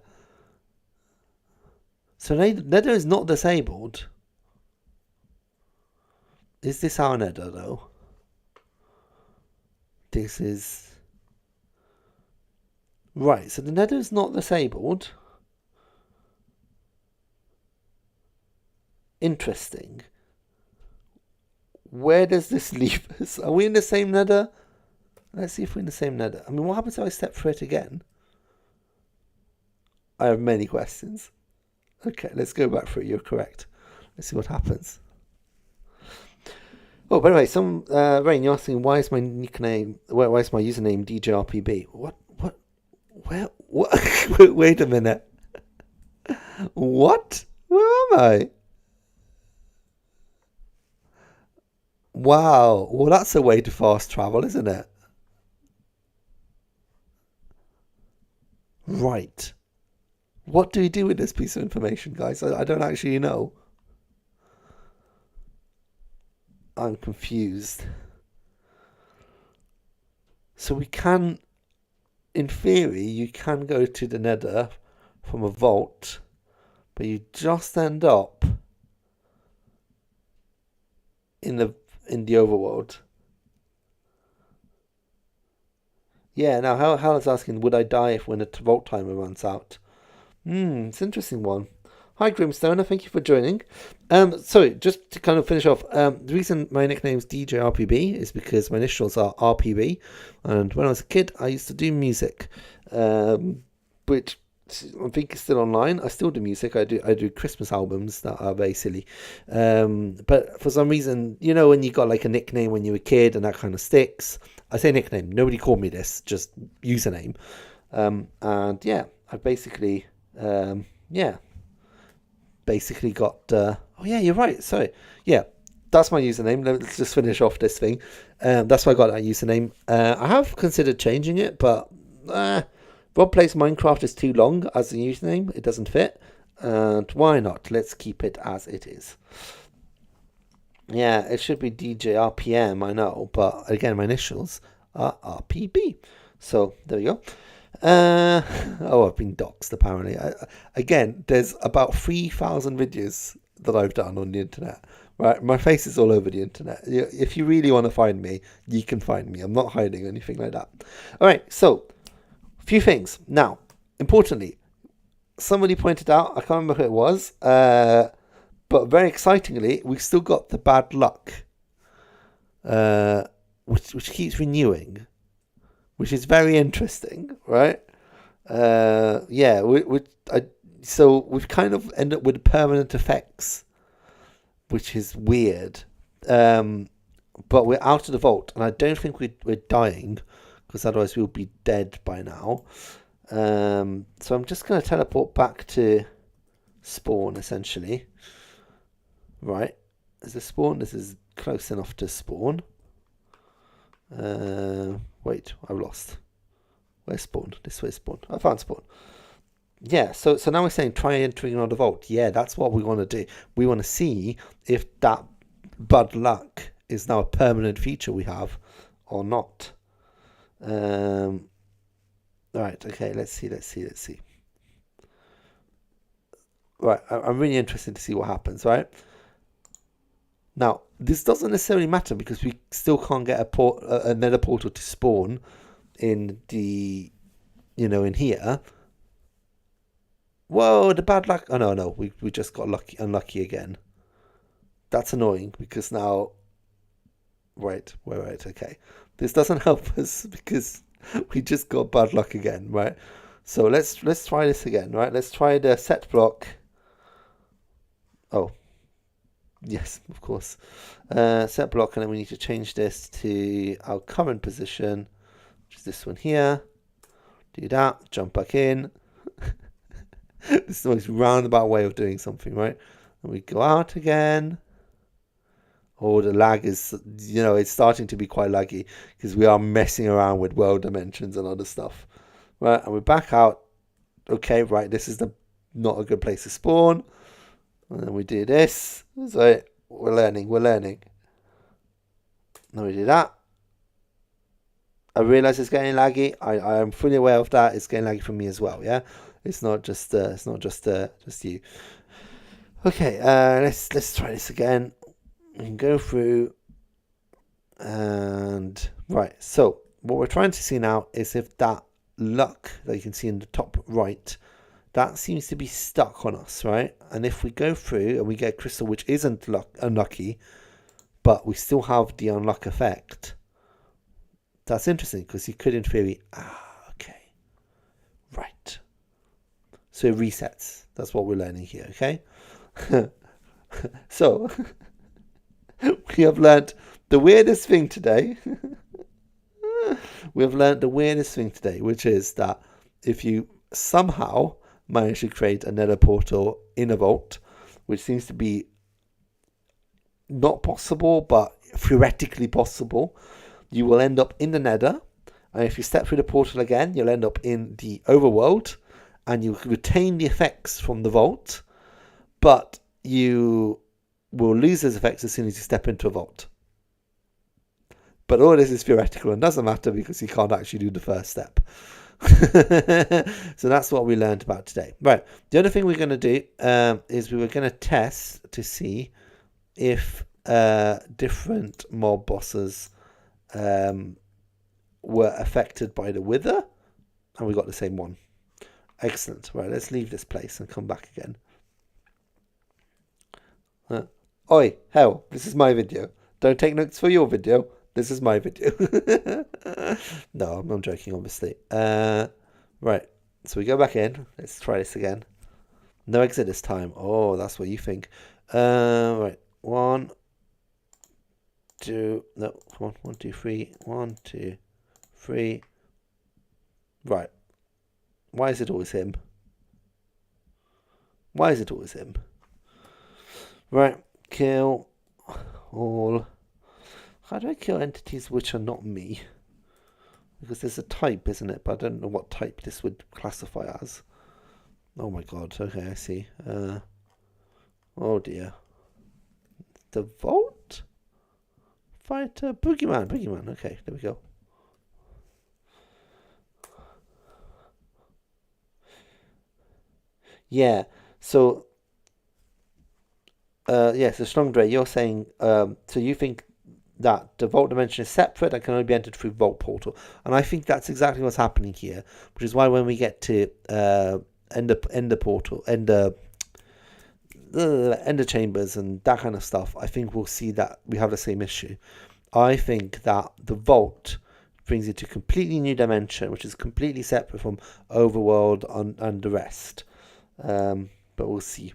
So nether is not disabled. Is this our nether though? This is right. So the nether is not disabled. Interesting. Where does this leave us? Are we in the same nether? Let's see if we're in the same nether. I mean, what happens if I step through it again? I have many questions. Okay, let's go back through it. You're correct. Let's see what happens. Oh, by the way, some Rain, you're asking why is my nickname? Why is my username DJRPB? What? Where? What? Wait a minute. What? Where am I? Wow. Well, that's a way to fast travel, isn't it? Right. What do we do with this piece of information, guys? I don't actually know. I'm confused. So we can, in theory, you can go to the nether from a vault, but you just end up in the overworld. Yeah, now Hal is asking, would I die if when the vault timer runs out? It's an interesting one. Hi Grimstoner, thank you for joining. Sorry, just to kind of finish off, the reason my nickname is DJ RPB is because my initials are RPB, and when I was a kid I used to do music, which I think is still online. I still do music. I do Christmas albums that are very silly, but for some reason, you know, when you got like a nickname when you were a kid and that kind of sticks. I say nickname, nobody called me this, just username, and yeah, I basically basically got oh yeah, you're right, sorry, yeah, that's my username. Let's just finish off this thing. That's why I got that username. I have considered changing it, but Rob Plays Minecraft is too long as a username. It doesn't fit, and why not? Let's keep it as it is. Yeah, it should be DJ RPM, I know, but again, my initials are RPB, so there we go. Oh, I've been doxxed apparently. Again, there's about 3,000 videos that I've done on the internet. Right, my face is all over the internet. If you really want to find me, you can find me. I'm not hiding anything like that. All right, so a few things. Now, importantly, somebody pointed out, I can't remember who it was, but very excitingly, we've still got the bad luck, which keeps renewing, which is very interesting, right? Yeah, so we've kind of ended up with permanent effects, which is weird. but we're out of the vault, and I don't think we're dying, because otherwise we'll be dead by now. So I'm just going to teleport back to spawn, essentially. Right, is this spawn? This is close enough to spawn. Wait, I've lost. Where's spawn? This way spawn. I found spawn. Yeah, so now we're saying try entering another vault. Yeah, that's what we want to do. We want to see if that bad luck is now a permanent feature we have or not. Right, okay, let's see. Right, I'm really interested to see what happens, right? Now, this doesn't necessarily matter because we still can't get a nether portal to spawn in the, in here. Whoa, the bad luck. Oh, no, we just got unlucky again. That's annoying because now, right, okay. This doesn't help us because we just got bad luck again, right? So let's try this again, right? Let's try the set block. Oh, yes, of course. Set block, and then we need to change this to our current position, which is this one here. Do that, jump back in. This is the most roundabout way of doing something, right? And we go out again. Oh, the lag is, it's starting to be quite laggy because we are messing around with world dimensions and other stuff. Right, and we're back out. Okay, right, this is not a good place to spawn. And then we do this. So we're learning. Then we do that. I realize it's getting laggy. I am fully aware of that. It's getting laggy for me as well, yeah? It's not just you. Okay, let's try this again. We can go through, and right. So what we're trying to see now is if that luck that you can see in the top right, that seems to be stuck on us, right? And if we go through and we get crystal, which isn't unlucky, but we still have the unluck effect, that's interesting because you could, in theory, okay, right. So it resets. That's what we're learning here, okay? So we have learned the weirdest thing today. We have learned the weirdest thing today, which is that if you somehow manage to create a nether portal in a vault, which seems to be not possible, but theoretically possible, you will end up in the nether. And if you step through the portal again, you'll end up in the overworld, and you retain the effects from the vault, but you will lose those effects as soon as you step into a vault. But all this is theoretical and doesn't matter because you can't actually do the first step. So that's what we learned about today. Right. The other thing we're going to do is we were going to test to see if different mob bosses were affected by the wither, and we got the same one. Excellent. Right, let's leave this place and come back again. Oi, hell, this is my video. Don't take notes for your video. This is my video. No, I'm joking, obviously. Right, so we go back in. Let's try this again. No exit this time. Oh, that's what you think. Right, 1, 2, no, come on, 1, 2, 3, 1, 2, 3. Right. Why is it always him? Why is it always him? Right, kill all. How do I kill entities which are not me? Because there's a type, isn't it? But I don't know what type this would classify as. Oh my god, okay, I see. Oh dear. The Vault? Fighter, Boogeyman, okay, there we go. Yeah, so so Strong Dre, you're saying so you think that the Vault dimension is separate and can only be entered through Vault Portal, and I think that's exactly what's happening here, which is why when we get to Ender Portal, Ender Chambers and that kind of stuff, I think we'll see that we have the same issue. I think that the Vault brings you to a completely new dimension, which is completely separate from Overworld and the rest. But we'll see.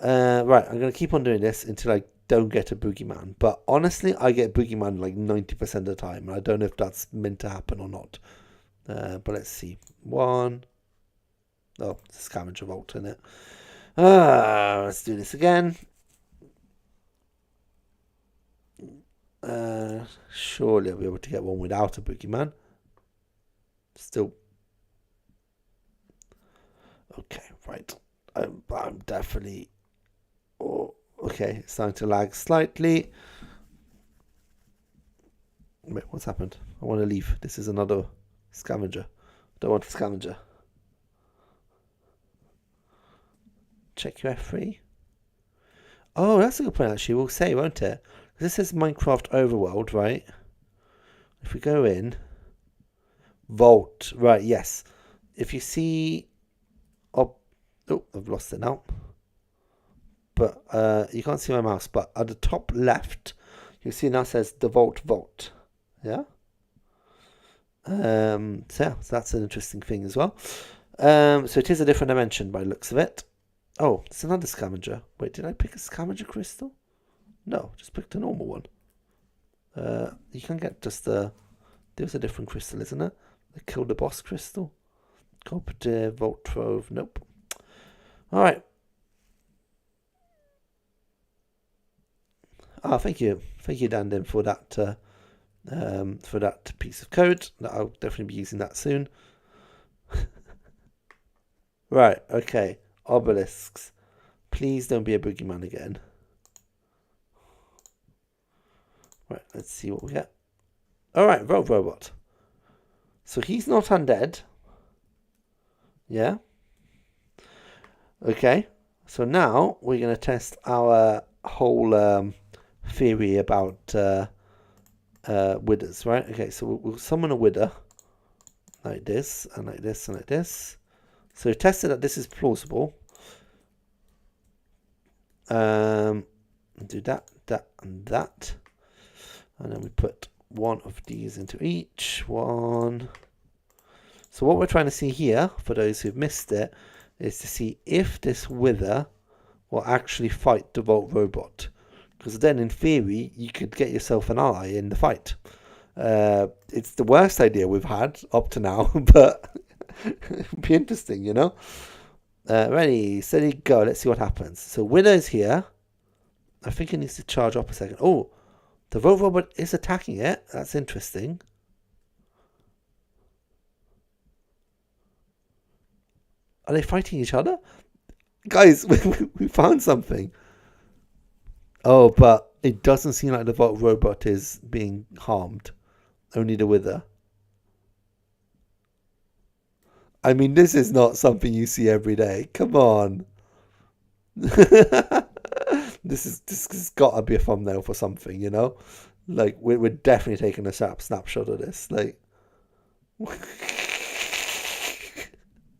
Right, I'm going to keep on doing this until I don't get a boogeyman. But honestly, I get boogeyman like 90% of the time. I don't know if that's meant to happen or not. But let's see. One. Oh, it's a scavenger vault in it. Let's do this again. Surely I'll be able to get one without a boogeyman. Still. Okay, right. I'm definitely... Oh, okay, it's starting to lag slightly. Wait, what's happened? I want to leave. This is another scavenger. Don't want a scavenger. Check your F3. Oh, that's a good point actually. We'll say, won't it? This is Minecraft Overworld, right? If we go in... Vault. Right, yes. If you see... Oh, I've lost it now. But you can't see my mouse. But at the top left, you see now says the Vault. Yeah? So that's an interesting thing as well. So it is a different dimension by the looks of it. Oh, it's another scavenger. Wait, did I pick a scavenger crystal? No, just picked a normal one. You can get just the... There's a different crystal, isn't it? The Kill the Boss crystal. Cooperative, Vault Trove. Nope. Alright. Oh, thank you. Thank you, Dandin, for that piece of code. I'll definitely be using that soon. Right, okay. Obelisks. Please don't be a boogeyman again. Right, let's see what we get. Alright, Rogue Robot. So he's not undead. Yeah. Okay. So now we're going to test our whole theory about withers, right? Okay, so we'll summon a wither. Like this, and like this, and like this. So we've tested that this is plausible. Do that, and that. And then we put one of these into each. One. So what we're trying to see here, for those who've missed it, is to see if this wither will actually fight the Vault Robot. Because then, in theory, you could get yourself an ally in the fight. It's the worst idea we've had up to now, but it'd be interesting, you know? Ready, steady, go. Let's see what happens. So wither is here. I think it needs to charge up a second. Oh, the Vault Robot is attacking it. That's interesting. Are they fighting each other? Guys, we found something. Oh, but it doesn't seem like the Vault Robot is being harmed. Only the wither. I mean, this is not something you see every day. Come on. This has got to be a thumbnail for something, you know? Like, we're definitely taking a snapshot of this. Like,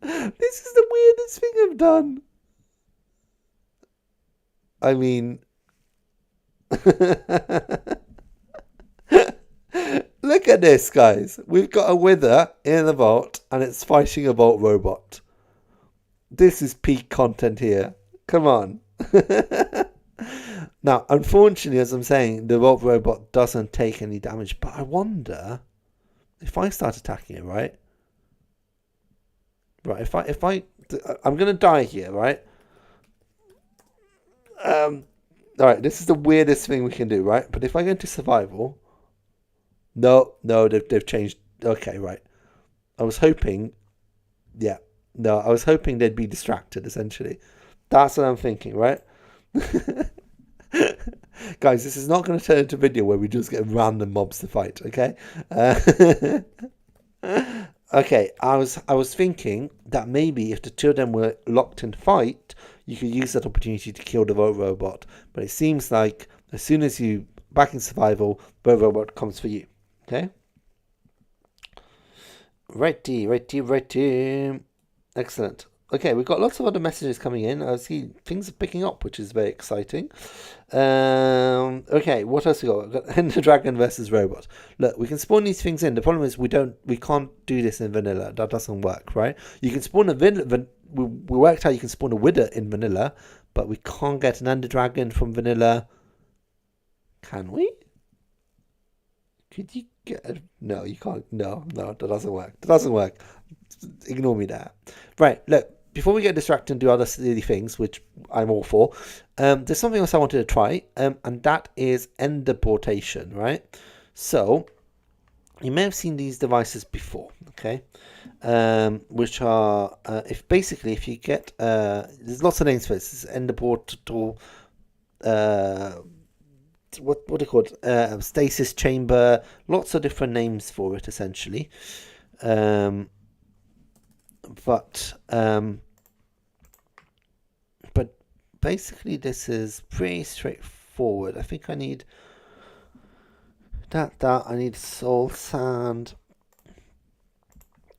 this is the weirdest thing I've done. I mean, look at this, guys. We've got a wither in the vault, and it's fighting a Vault Robot. This is peak content here. Come on. Now, unfortunately, as I'm saying, the Vault Robot doesn't take any damage. But I wonder if I start attacking it, right? Right, I'm going to die here, right? Alright, this is the weirdest thing we can do, right? But if I go into survival... No, they've changed. Okay, right. I was hoping... Yeah. No, I was hoping they'd be distracted, essentially. That's what I'm thinking, right? Guys, this is not going to turn into a video where we just get random mobs to fight, okay? Okay, I was thinking that maybe if the two of them were locked in fight, you could use that opportunity to kill the Vault Robot. But it seems like as soon as you back in survival, Vault Robot comes for you. Okay? Righty. Excellent. Okay, we've got lots of other messages coming in. I see things are picking up, which is very exciting. Okay, what else we got? We've got Ender Dragon versus Robot. Look, we can spawn these things in. The problem is we can't do this in vanilla. That doesn't work, right? You can spawn we worked out you can spawn a wither in vanilla, but we can't get an Ender Dragon from vanilla. Can we? Could you get... No, you can't. No, that doesn't work. That doesn't work. Ignore me there. Right, look. Before we get distracted and do other silly things, which I'm all for, there's something else I wanted to try, and that is enderportation, right? So, you may have seen these devices before, okay? Which are, if you get, there's lots of names for this. It's enderportal, what are they called? Stasis chamber, lots of different names for it, essentially. But basically this is pretty straightforward. I think I need that I need soul sand,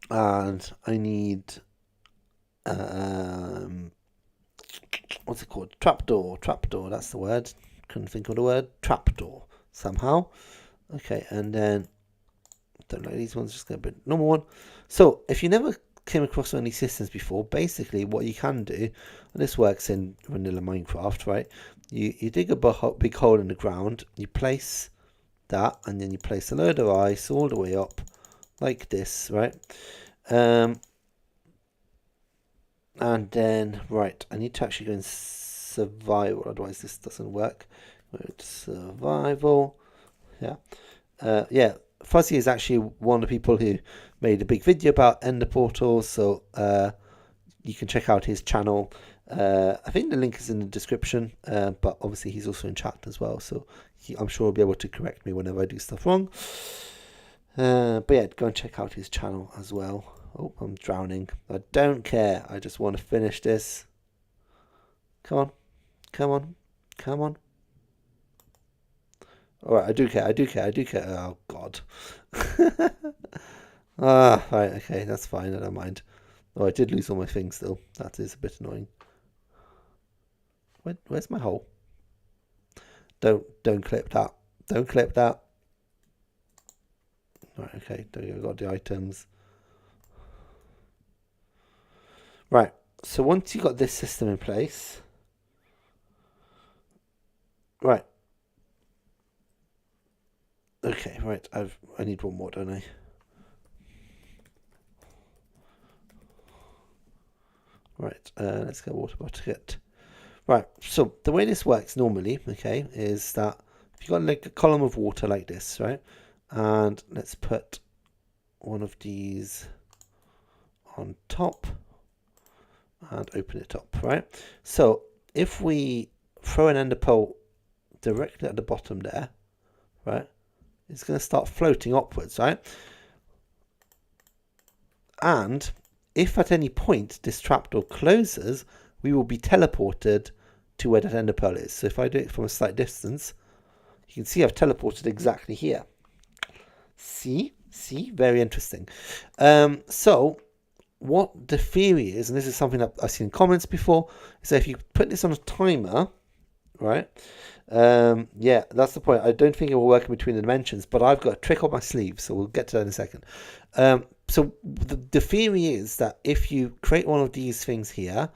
and I need what's it called? Trapdoor, that's the word. Couldn't think of the word. Trapdoor somehow. Okay, and then don't like these ones, just get a bit normal one. So if you never came across one of these systems before, basically what you can do, and this works in vanilla Minecraft, right? You dig a big hole in the ground, you place that, and then you place a load of ice all the way up like this, right? And then, right, I need to actually go in survival, otherwise this doesn't work. Go to survival. Yeah, Fuzzy is actually one of the people who made a big video about ender portals, so you can check out his channel. I think the link is in the description, but obviously he's also in chat as well, so I'm sure he'll be able to correct me whenever I do stuff wrong. But yeah, go and check out his channel as well. Oh, I'm drowning. I don't care. I just want to finish this. Come on. Come on. Come on. Alright, I do care. Oh, God. Right, okay, that's fine. I don't mind. Oh, I did lose all my things still. That is a bit annoying. Where's my hole? Don't clip that. Don't clip that. Right, okay, there you go. Got the items. Right, so once you got this system in place, right. Okay, right. I need one more, don't I? Right. Let's get a water bucket. Right. So the way this works normally, okay, is that if you've got like a column of water like this, right, and let's put one of these on top and open it up, right? So if we throw an ender pearl directly at the bottom there, right, it's going to start floating upwards, right? And if at any point this trapdoor closes, we will be teleported to where that ender pearl is. So if I do it from a slight distance, you can see I've teleported exactly here. See, very interesting. So what the theory is, and this is something that I've seen in comments before, is that if you put this on a timer, right? Yeah, that's the point. I don't think it will work in between the dimensions, but I've got a trick up my sleeve, so we'll get to that in a second. So the theory is that if you create one of these things here,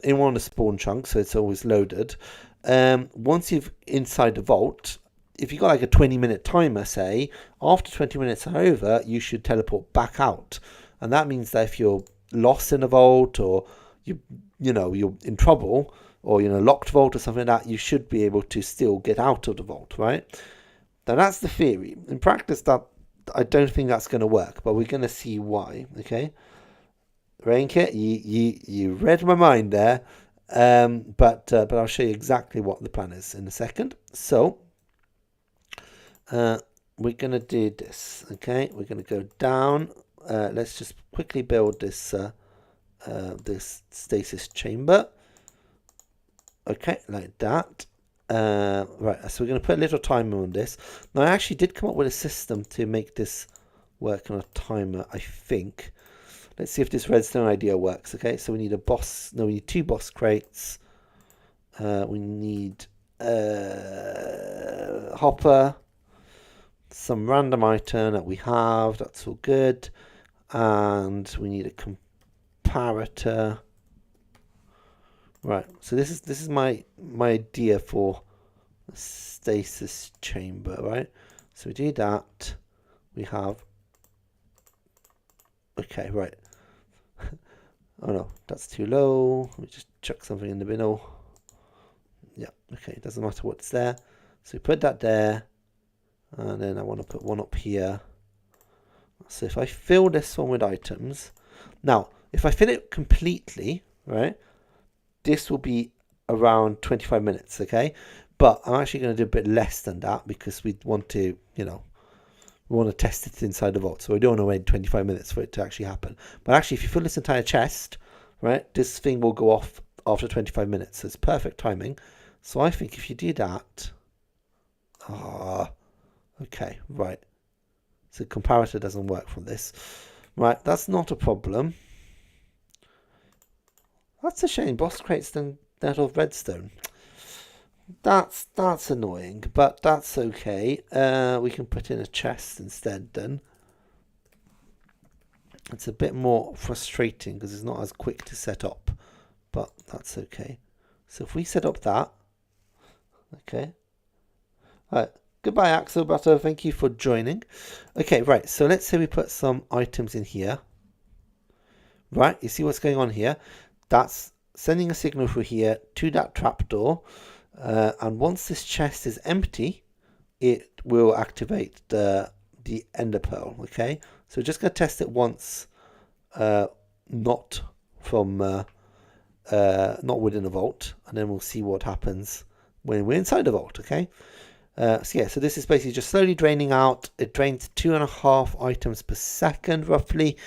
in one of the spawn chunks, so it's always loaded, once you've inside the vault, if you've got like a 20-minute timer, say, after 20 minutes are over, you should teleport back out. And that means that if you're lost in a vault, or you're in trouble, or locked vault or something like that, you should be able to still get out of the vault, right? Now that's the theory. In practice, that I don't think that's going to work, but we're going to see why. Okay, Rainkit, you read my mind there, but I'll show you exactly what the plan is in a second. So we're going to do this. Okay, we're going to go down. Let's just quickly build this this stasis chamber. Okay, like that. Right, so we're going to put a little timer on this. Now, I actually did come up with a system to make this work on a timer, I think. Let's see if this redstone idea works. Okay, so we need a boss. No, we need 2 boss crates. We need hopper, some random item that we have. That's all good. And we need a comparator. Right, so this is my idea for a stasis chamber, right? So we do that. We have, okay, right. Oh no, that's too low. Let me just chuck something in the middle. Yeah, okay, it doesn't matter what's there. So we put that there, and then I want to put one up here. So if I fill this one with items, now if I fill it completely, right, this will be around 25 minutes, okay? But I'm actually going to do a bit less than that because we want to, you know, we want to test it inside the vault. So we don't want to wait 25 minutes for it to actually happen. But actually, if you fill this entire chest, right, this thing will go off after 25 minutes. So it's perfect timing. So I think if you do that, okay, right. So comparator doesn't work from this. Right, that's not a problem. That's a shame. Boss crates then out of redstone. That's annoying, but that's okay. We can put in a chest instead then. It's a bit more frustrating because it's not as quick to set up, but that's okay. So if we set up that, okay. All right. Goodbye, Axel Butter. Thank you for joining. Okay, right. So let's say we put some items in here. Right, you see what's going on here? That's sending a signal through here to that trapdoor. And once this chest is empty, it will activate the ender pearl. Okay, so we're just going to test it once, not from not within a vault, and then we'll see what happens when we're inside the vault. Okay. So yeah, so this is basically just slowly draining out. It drains 2.5 items per second roughly,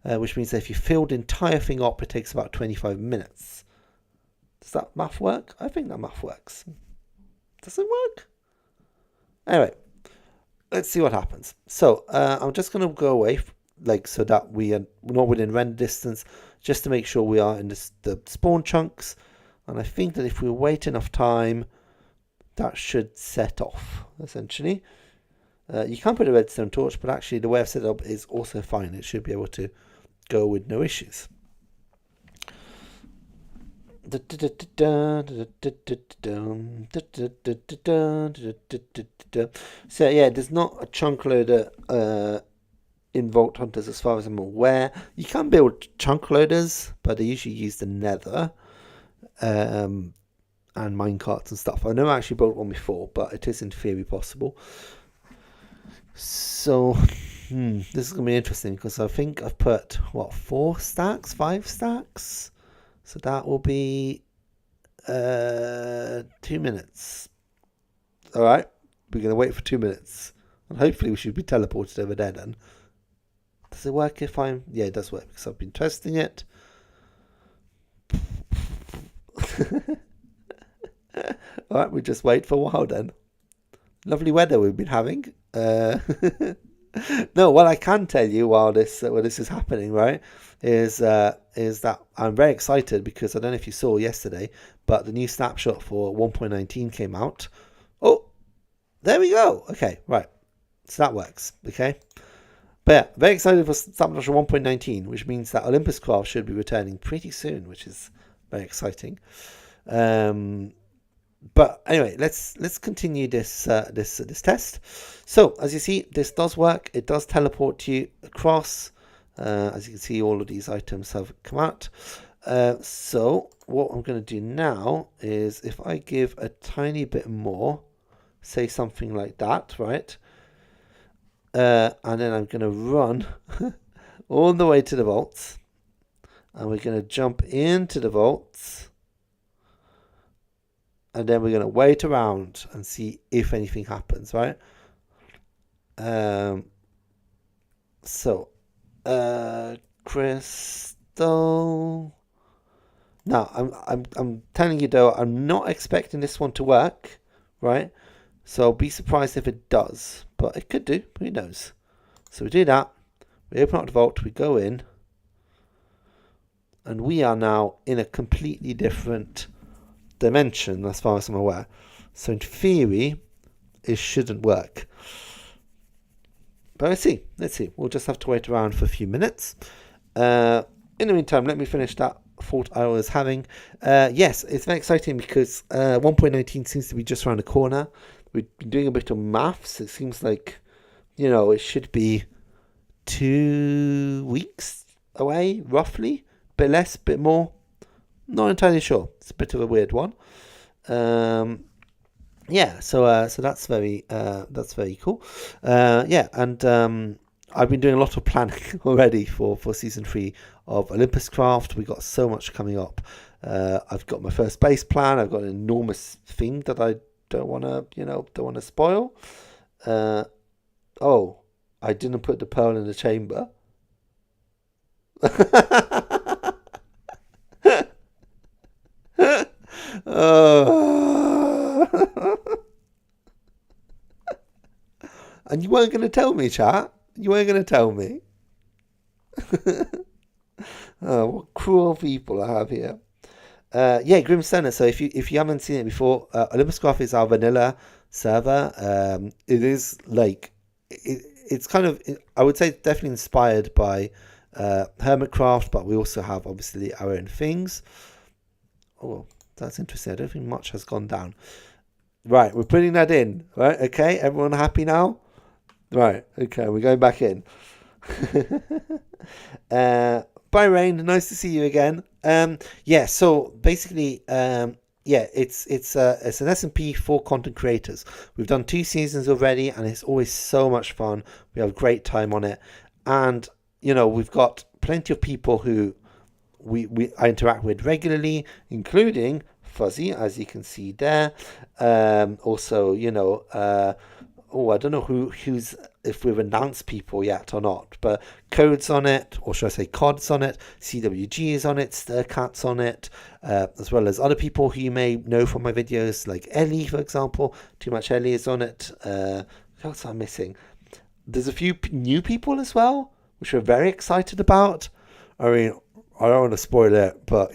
which means that if you fill the entire thing up, it takes about 25 minutes. Does that math work? I think that math works. Does it work? Anyway, let's see what happens. So I'm just going to go away, like so that we are not within render distance, just to make sure we are in the spawn chunks. And I think that if we wait enough time, that should set off, essentially. You can put a redstone torch, but actually the way I've set it up is also fine. It should be able to go with no issues. So yeah, there's not a chunk loader in Vault Hunters as far as I'm aware. You can build chunk loaders, but they usually use the nether and minecarts and stuff. I never actually built one before, but it is in theory possible. So this is going to be interesting because I think I've put, what, 4 stacks, 5 stacks? So that will be 2 minutes. All right, we're going to wait for 2 minutes. And hopefully we should be teleported over there then. Does it work if I'm... Yeah, it does work because I've been testing it. All right, we just wait for a while then. Lovely weather we've been having. No, what I can tell you while this is happening, right, is that I'm very excited because I don't know if you saw yesterday, but the new snapshot for 1.19 came out. Oh, there we go. Okay, right. So that works. Okay. But yeah, very excited for snapshot 1.19, which means that Olympus Craft should be returning pretty soon, which is very exciting. But anyway, let's continue this test. So as you see, this does work. It does teleport you across. As you can see, all of these items have come out. So what I'm going to do now is if I give a tiny bit more, say something like that, right? And then I'm going to run all the way to the vaults. And we're going to jump into the vaults. And then we're going to wait around and see if anything happens, right? Crystal. Now, I'm telling you though, I'm not expecting this one to work, right? So I'll be surprised if it does, but it could do. Who knows? So we do that. We open up the vault. We go in, and we are now in a completely different dimension as far as I'm aware. So in theory it shouldn't work, but let's see. We'll just have to wait around for a few minutes. In the meantime, let me finish that thought I was having. Yes, it's very exciting because 1.19 seems to be just around the corner. We've been doing a bit of maths. It seems like, it should be 2 weeks away, roughly. Bit less, bit more. Not entirely sure. It's a bit of a weird one. Yeah, so that's very cool. Yeah, and I've been doing a lot of planning already for season 3 of Olympus Craft. We got so much coming up. I've got my first base plan. I've got an enormous thing that I don't want to spoil. Oh, I didn't put the pearl in the chamber. And you weren't going to tell me, chat. You weren't going to tell me. Oh, what cruel people I have here. Yeah, Grim Stoner. So if you haven't seen it before, Olympus Craft is our vanilla server. It is like it's kind of, I would say, definitely inspired by Hermitcraft, but we also have obviously our own things. Oh, that's interesting. I don't think much has gone down. Right, we're putting that in. Right, okay, everyone happy now? Right, okay, we're going back in. Bye, Rain. Nice to see you again. Yeah, so basically, yeah, it's an SMP for content creators. We've done 2 seasons already, and it's always so much fun. We have a great time on it, and we've got plenty of people who I interact with regularly, including Fuzzy, as you can see there. Also, I don't know who's, if we've announced people yet or not, but Code's on it, or should I say Cod's on it, CWG is on it, Stircat's on it, as well as other people who you may know from my videos, like Ellie, for example. Too Much Ellie is on it. What else am I missing? There's a few new people as well, which we're very excited about. I mean, I don't want to spoil it, but,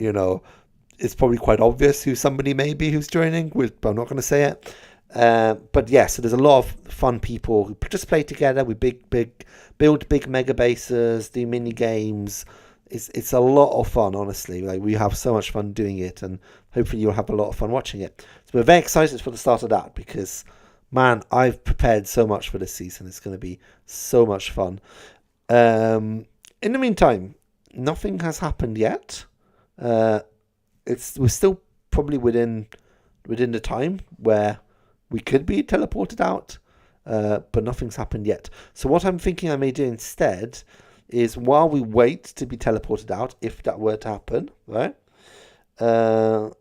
it's probably quite obvious who somebody may be who's joining, but I'm not going to say it. But yeah, so there's a lot of fun people who just play together. We build big mega bases, do mini games. It's a lot of fun, honestly. Like, we have so much fun doing it, and hopefully you'll have a lot of fun watching it. So we're very excited for the start of that because, man, I've prepared so much for this season. It's going to be so much fun. In the meantime, nothing has happened yet. We're still probably within the time where we could be teleported out, but nothing's happened yet. So what I'm thinking I may do instead is, while we wait to be teleported out, if that were to happen, right? I'm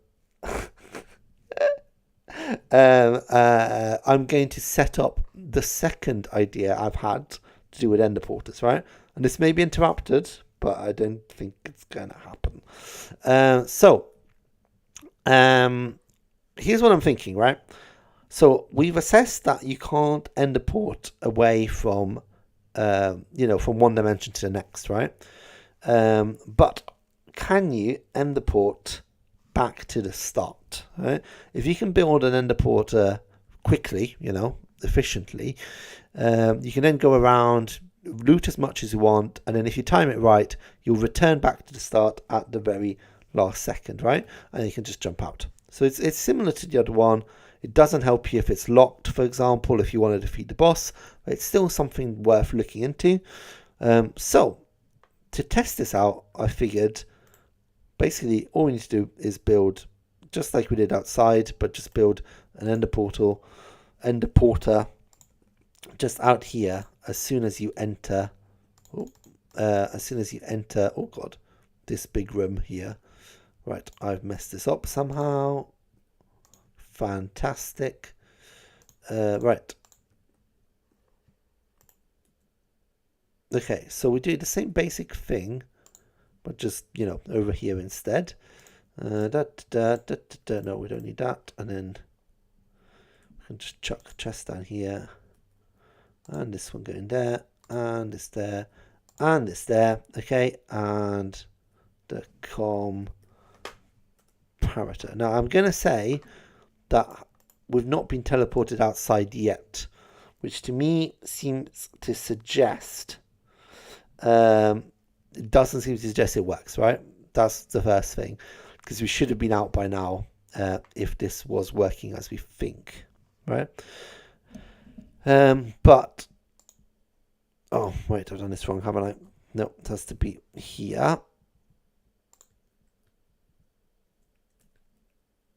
going to set up the second idea I've had to do with ender portals, right? And this may be interrupted, but I don't think it's going to happen. Here's what I'm thinking, right? So we've assessed that you can't ender port away from, from one dimension to the next, right? But can you ender port back to the start, right? If you can build an ender porter quickly, efficiently, you can then go around, loot as much as you want, and then if you time it right, you'll return back to the start at the very last second, right? And you can just jump out. So it's similar to the other one. It doesn't help you if it's locked, for example, if you want to defeat the boss, but it's still something worth looking into. So to test this out, I figured basically all we need to do is build, just like we did outside, but just build an ender porter just out here as soon as you enter. Oh god, this big room here. Right, I've messed this up somehow. Fantastic. Right. Okay, so we do the same basic thing, but just, over here instead. No, we don't need that. And then we can just chuck a chest down here. And this one going there. And this there. And this there. Okay, and the comparator. Now, I'm going to say that we've not been teleported outside yet, which to me seems to suggest, it doesn't seem to suggest it works, right? That's the first thing, because we should have been out by now if this was working as we think, right? But oh wait, I've done this wrong, haven't I? No, it has to be here.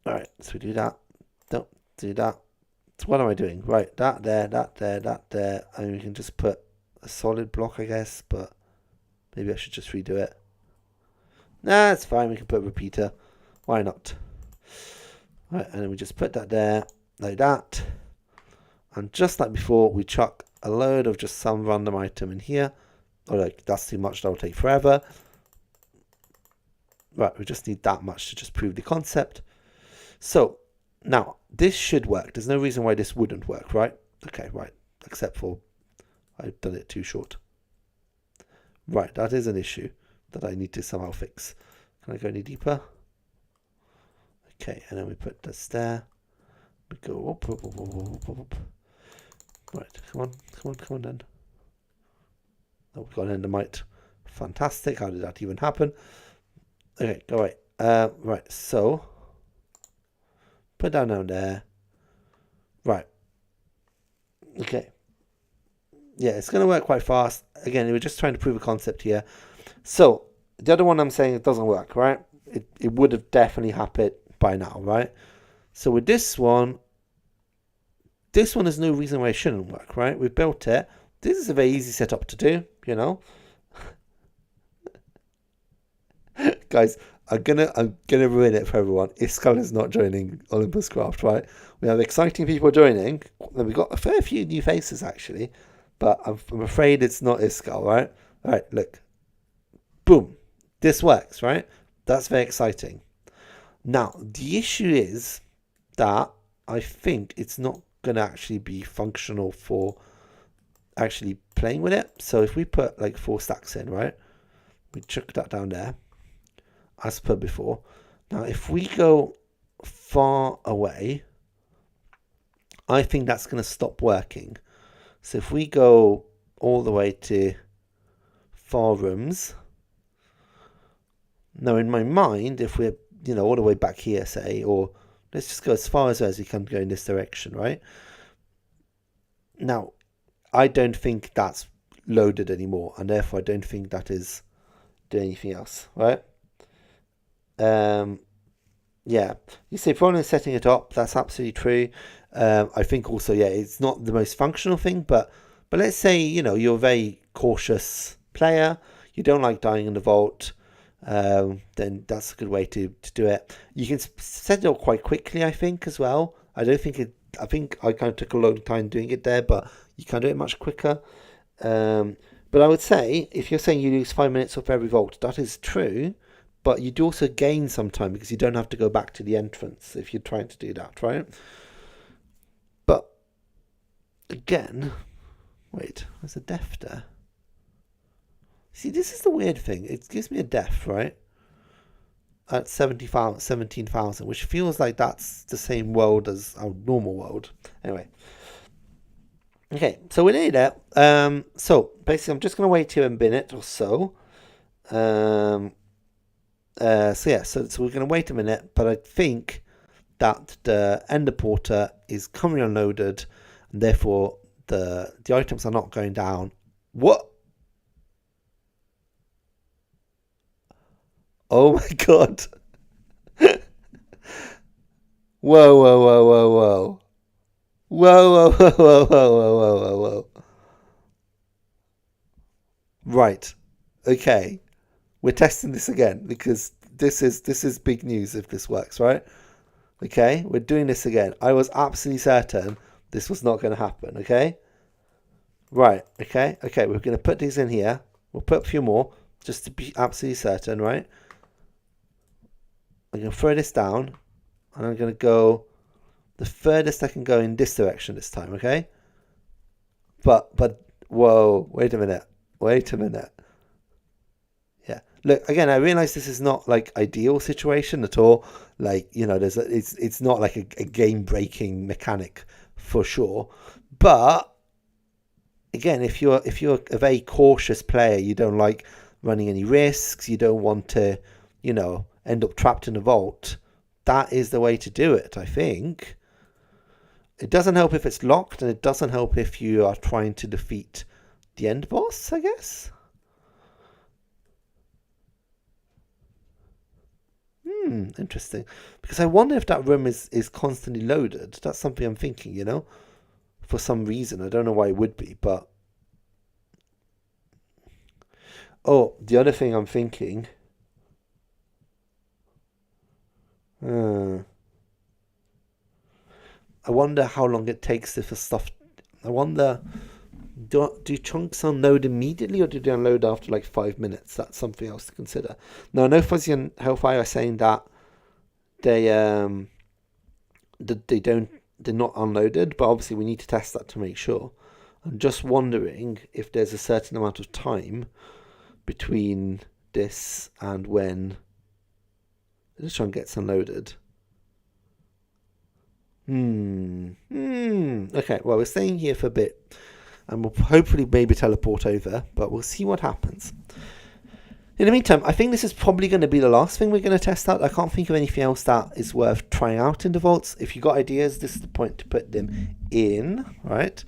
All right, so we do that. Don't do that. So what am I doing? Right, that there, that there, that there, and we can just put a solid block, I guess, but maybe I should just redo it. Nah, it's fine. We can put a repeater. Why not? Right, and then we just put that there, like that. And just like before, we chuck a load of just some random item in here. Or like, that's too much, that'll take forever. Right, we just need that much to just prove the concept. So, now, this should work. There's no reason why this wouldn't work, right? Okay, right. Except for I've done it too short. Right, that is an issue that I need to somehow fix. Can I go any deeper? Okay, and then we put this there. We go up, up, up, up, up, up. Right, come on, come on, come on then. Oh, we've got an endermite. Fantastic. How did that even happen? Okay, go right. Right, so put that down there. Right. Okay. Yeah, it's going to work quite fast. Again, we're just trying to prove a concept here. So, the other one I'm saying it doesn't work, right? It would have definitely happened by now, right? So with this one there's no reason why it shouldn't work, right? We've built it. This is a very easy setup to do, you know? Guys, I'm gonna ruin it for everyone. Iskal is not joining Olympus Craft, right? We have exciting people joining. We've got a fair few new faces actually, but I'm afraid it's not Iskal, right? All right, look, boom, this works, right? That's very exciting. Now the issue is that I think it's not gonna actually be functional for actually playing with it. So if we put like 4 stacks in, right? We chuck that down there. As per before. Now, if we go far away, I think that's going to stop working. So if we go all the way to far rooms, now in my mind, if we're, you know, all the way back here, say, or let's just go as far as we can go in this direction, right? Now, I don't think that's loaded anymore, and therefore I don't think that is doing anything else, right? Yeah, you say probably setting it up, that's absolutely true. I think also, yeah, it's not the most functional thing, but let's say, you know, you're a very cautious player, you don't like dying in the vault, then that's a good way to do it. You can set it up quite quickly, I think, as well. I think I kind of took a long time doing it there, but you can do it much quicker. But I would say, if you're saying you lose 5 minutes off every vault, that is true. But you do also gain some time because you don't have to go back to the entrance if you're trying to do that, right? But again, wait, there's a def there. See, this is the weird thing. It gives me a def, right? At 17,000, which feels like that's the same world as our normal world. Anyway. Okay, so we're nearly there. So basically, I'm just going to wait here a minute or so. So yeah, so we're going to wait a minute, but I think that the Ender Porter is coming unloaded, and therefore the items are not going down. What? Oh my god! Whoa, whoa, whoa, whoa, whoa! Whoa, whoa, whoa, whoa, whoa, whoa, whoa, whoa! Right. Okay. We're testing this again because this is big news if this works, right? Okay, we're doing this again. I was absolutely certain this was not going to happen, okay? Right, okay, we're going to put these in here. We'll put a few more just to be absolutely certain, right? I'm going to throw this down and I'm going to go the furthest I can go in this direction this time, okay? But, whoa, wait a minute. Yeah, look, again, I realize this is not like ideal situation at all. Like, you know, it's not like a game breaking mechanic for sure. But again, if you're a very cautious player, you don't like running any risks, you don't want to, you know, end up trapped in a vault, that is the way to do it, I think. It doesn't help if it's locked, and it doesn't help if you are trying to defeat the end boss, I guess. Interesting. Because I wonder if that room is constantly loaded. That's something I'm thinking, you know? For some reason. I don't know why it would be, but... Oh, the other thing I'm thinking... I wonder how long it takes for stuff... I wonder... Do chunks unload immediately, or do they unload after like 5 minutes? That's something else to consider. Now, I know Fuzzy and Hellfire are saying that they're not unloaded, but obviously we need to test that to make sure. I'm just wondering if there's a certain amount of time between this and when this one gets unloaded. Okay, well, we're staying here for a bit. And we'll hopefully maybe teleport over, but we'll see what happens. In the meantime, I think this is probably going to be the last thing we're going to test out. I can't think of anything else that is worth trying out in the vaults. If you've got ideas, this is the point to put them in, right?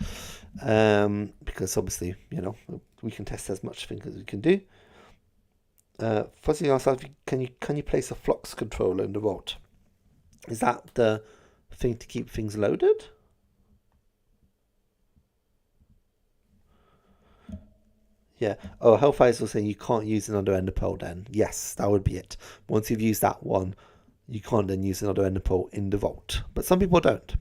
Because obviously, you know, we can test as much things as we can do. Fuzzy asked, can you place a flux controller in the vault? Is that the thing to keep things loaded? Yeah. Oh, Hellfire's also saying you can't use another ender pearl then. Yes, that would be it. Once you've used that one, you can't then use another ender pearl in the vault. But some people don't.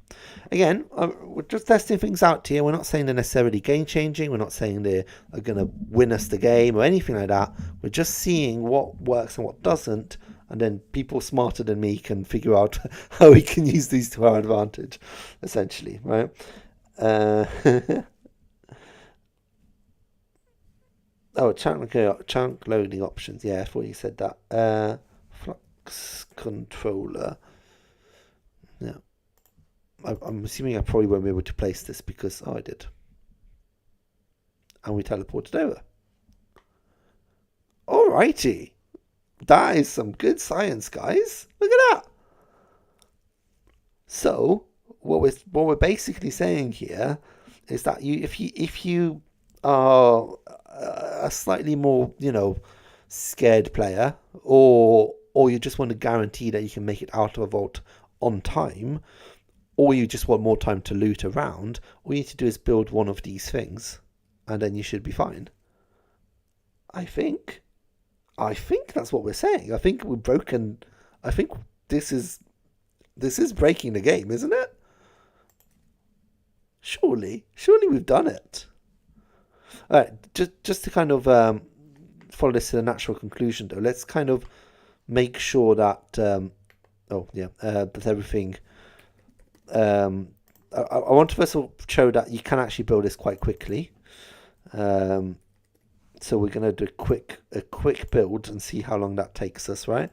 Again, we're just testing things out here. We're not saying they're necessarily game changing. We're not saying they are going to win us the game or anything like that. We're just seeing what works and what doesn't. And then people smarter than me can figure out how we can use these to our advantage, essentially, right? Oh, chunk loading options. Yeah, I thought you said that. Flux controller. Yeah. I'm assuming I probably won't be able to place this because... Oh, I did. And we teleported over. Alrighty. That is some good science, guys. Look at that. So, what we're basically saying here is that if you are a slightly more, you know, scared player, or you just want to guarantee that you can make it out of a vault on time, or you just want more time to loot around, all you need to do is build one of these things, and then you should be fine. I think that's what we're saying. I think we've broken. I think this is breaking the game, isn't it? Surely we've done it. All right, just to kind of follow this to the natural conclusion, though, let's kind of make sure that that everything. I want to first of all show that you can actually build this quite quickly. So we're going to do a quick build and see how long that takes us, right?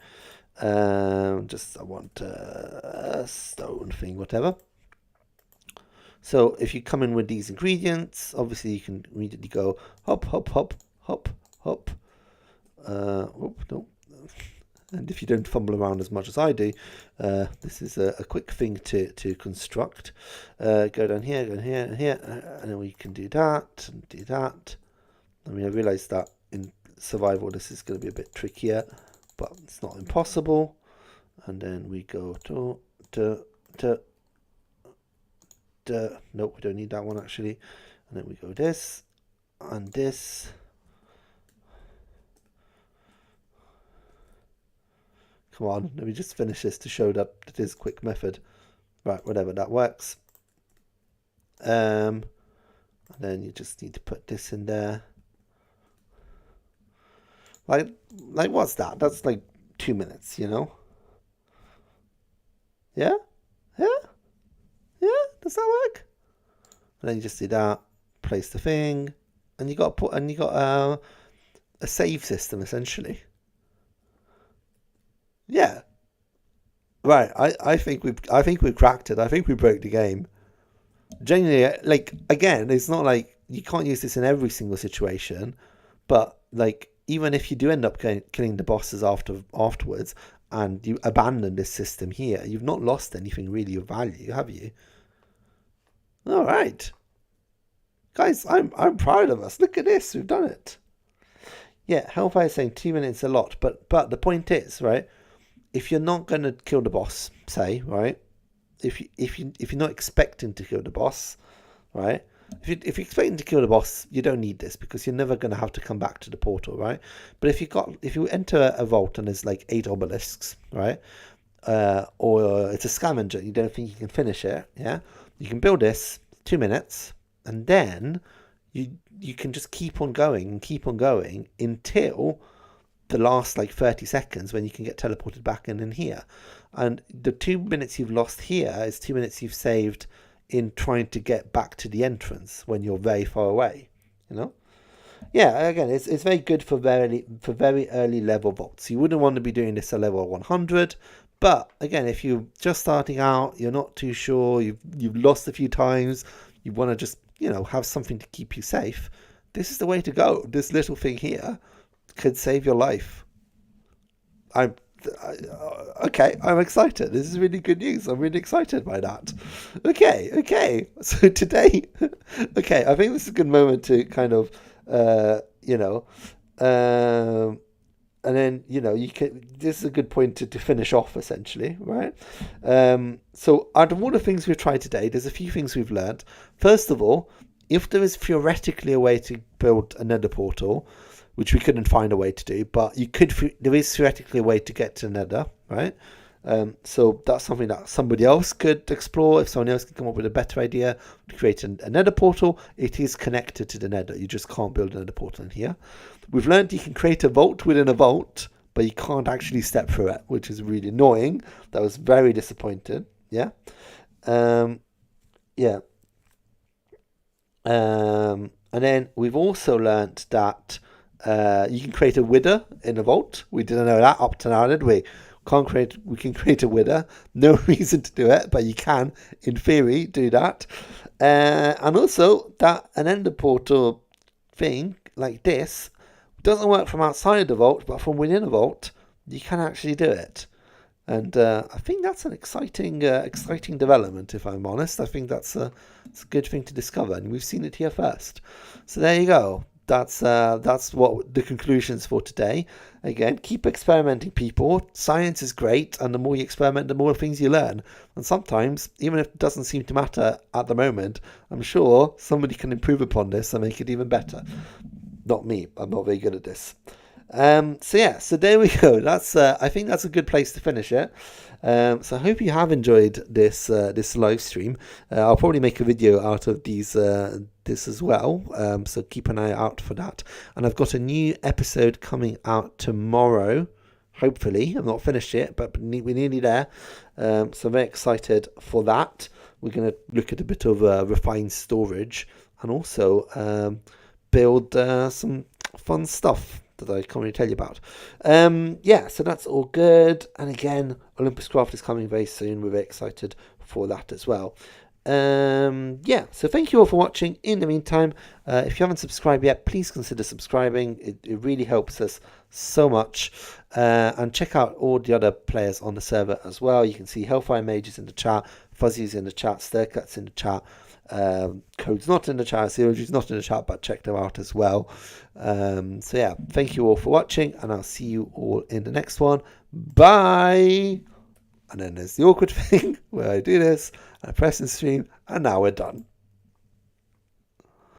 I want a stone thing, whatever. So if you come in with these ingredients, obviously you can immediately go hop, hop, hop, hop, hop. No. And if you don't fumble around as much as I do, this is a quick thing to construct. Go down here, and here, and then we can do that and do that. I mean, I realise that in survival this is going to be a bit trickier, but it's not impossible. And then we go nope, we don't need that one actually. And then we go this and this. Come on, let me just finish this to show that it is a quick method. Right, whatever, that works. And then you just need to put this in there. Like what's that? That's like 2 minutes, you know? Yeah? Does that work? And then you just do that, place the thing, and you got a save system essentially. Yeah. Right. I think we've cracked it. I think we broke the game. Genuinely, like, again, it's not like you can't use this in every single situation, but like even if you do end up killing the bosses afterwards, and you abandon this system here, you've not lost anything really of value, have you? All right, guys, I'm proud of us. Look at this, we've done it. Yeah, Hellfire is saying 2 minutes a lot, but the point is, right? If you're not going to kill the boss, say, right? If you're not expecting to kill the boss, right? If you're expecting to kill the boss, you don't need this because you're never going to have to come back to the portal, right? But if you enter a vault and there's like 8 obelisks, right? Or it's a scavenger, you don't think you can finish it, yeah? You can build this 2 minutes, and then you can just keep on going until the last like 30 seconds when you can get teleported back in here. And the 2 minutes you've lost here is 2 minutes you've saved in trying to get back to the entrance when you're very far away, you know? Yeah, again, it's very good for very early level vaults. You wouldn't want to be doing this at level 100, but again, if you're just starting out, you're not too sure, you've lost a few times, you want to just, you know, have something to keep you safe, this is the way to go. This little thing here could save your life. Okay, I'm excited. This is really good news. I'm really excited by that. Okay. So today, okay, I think this is a good moment to kind of, and then, you know, this is a good point to finish off, essentially, right? So out of all the things we've tried today, there's a few things we've learned. First of all, if there is theoretically a way to build a nether portal, which we couldn't find a way to do, but there is theoretically a way to get to nether, right? So that's something that somebody else could explore. If someone else can come up with a better idea to create a nether portal, it is connected to the nether. You just can't build a nether portal in here. We've learned you can create a vault within a vault, but you can't actually step through it, which is really annoying. That was very disappointing. Yeah. And then we've also learned that you can create a wither in a vault. We didn't know that up to now, did we? We can create a wither. No reason to do it, but you can, in theory, do that. And also that an ender portal thing like this doesn't work from outside the vault, but from within a vault, you can actually do it. And I think that's an exciting development, if I'm honest. I think that's a good thing to discover, and we've seen it here first. So there you go. That's what the conclusions for today. Again, keep experimenting, people. Science is great, and the more you experiment, the more things you learn. And sometimes, even if it doesn't seem to matter at the moment, I'm sure somebody can improve upon this and make it even better. Not me. I'm not very good at this. So there we go. That's I think that's a good place to finish it. So I hope you have enjoyed this live stream. I'll probably make a video out of this as well. So keep an eye out for that. And I've got a new episode coming out tomorrow. Hopefully, I'm not finished yet, but we're nearly there. So I'm very excited for that. We're going to look at a bit of refined storage and also build some fun stuff that I can't really tell you about. So that's all good. And again, Olympus Craft is coming very soon. We're very excited for that as well. So thank you all for watching. In the meantime, if you haven't subscribed yet, please consider subscribing. It really helps us so much. And check out all the other players on the server as well. You can see Hellfire Mages in the chat, Fuzzy's in the chat, Stircut's in the chat. Code's not in the chat, Zero's not in the chat, but check them out as well. Thank you all for watching, and I'll see you all in the next one. Bye. And then there's the awkward thing where I do this, I press and stream, and now we're done.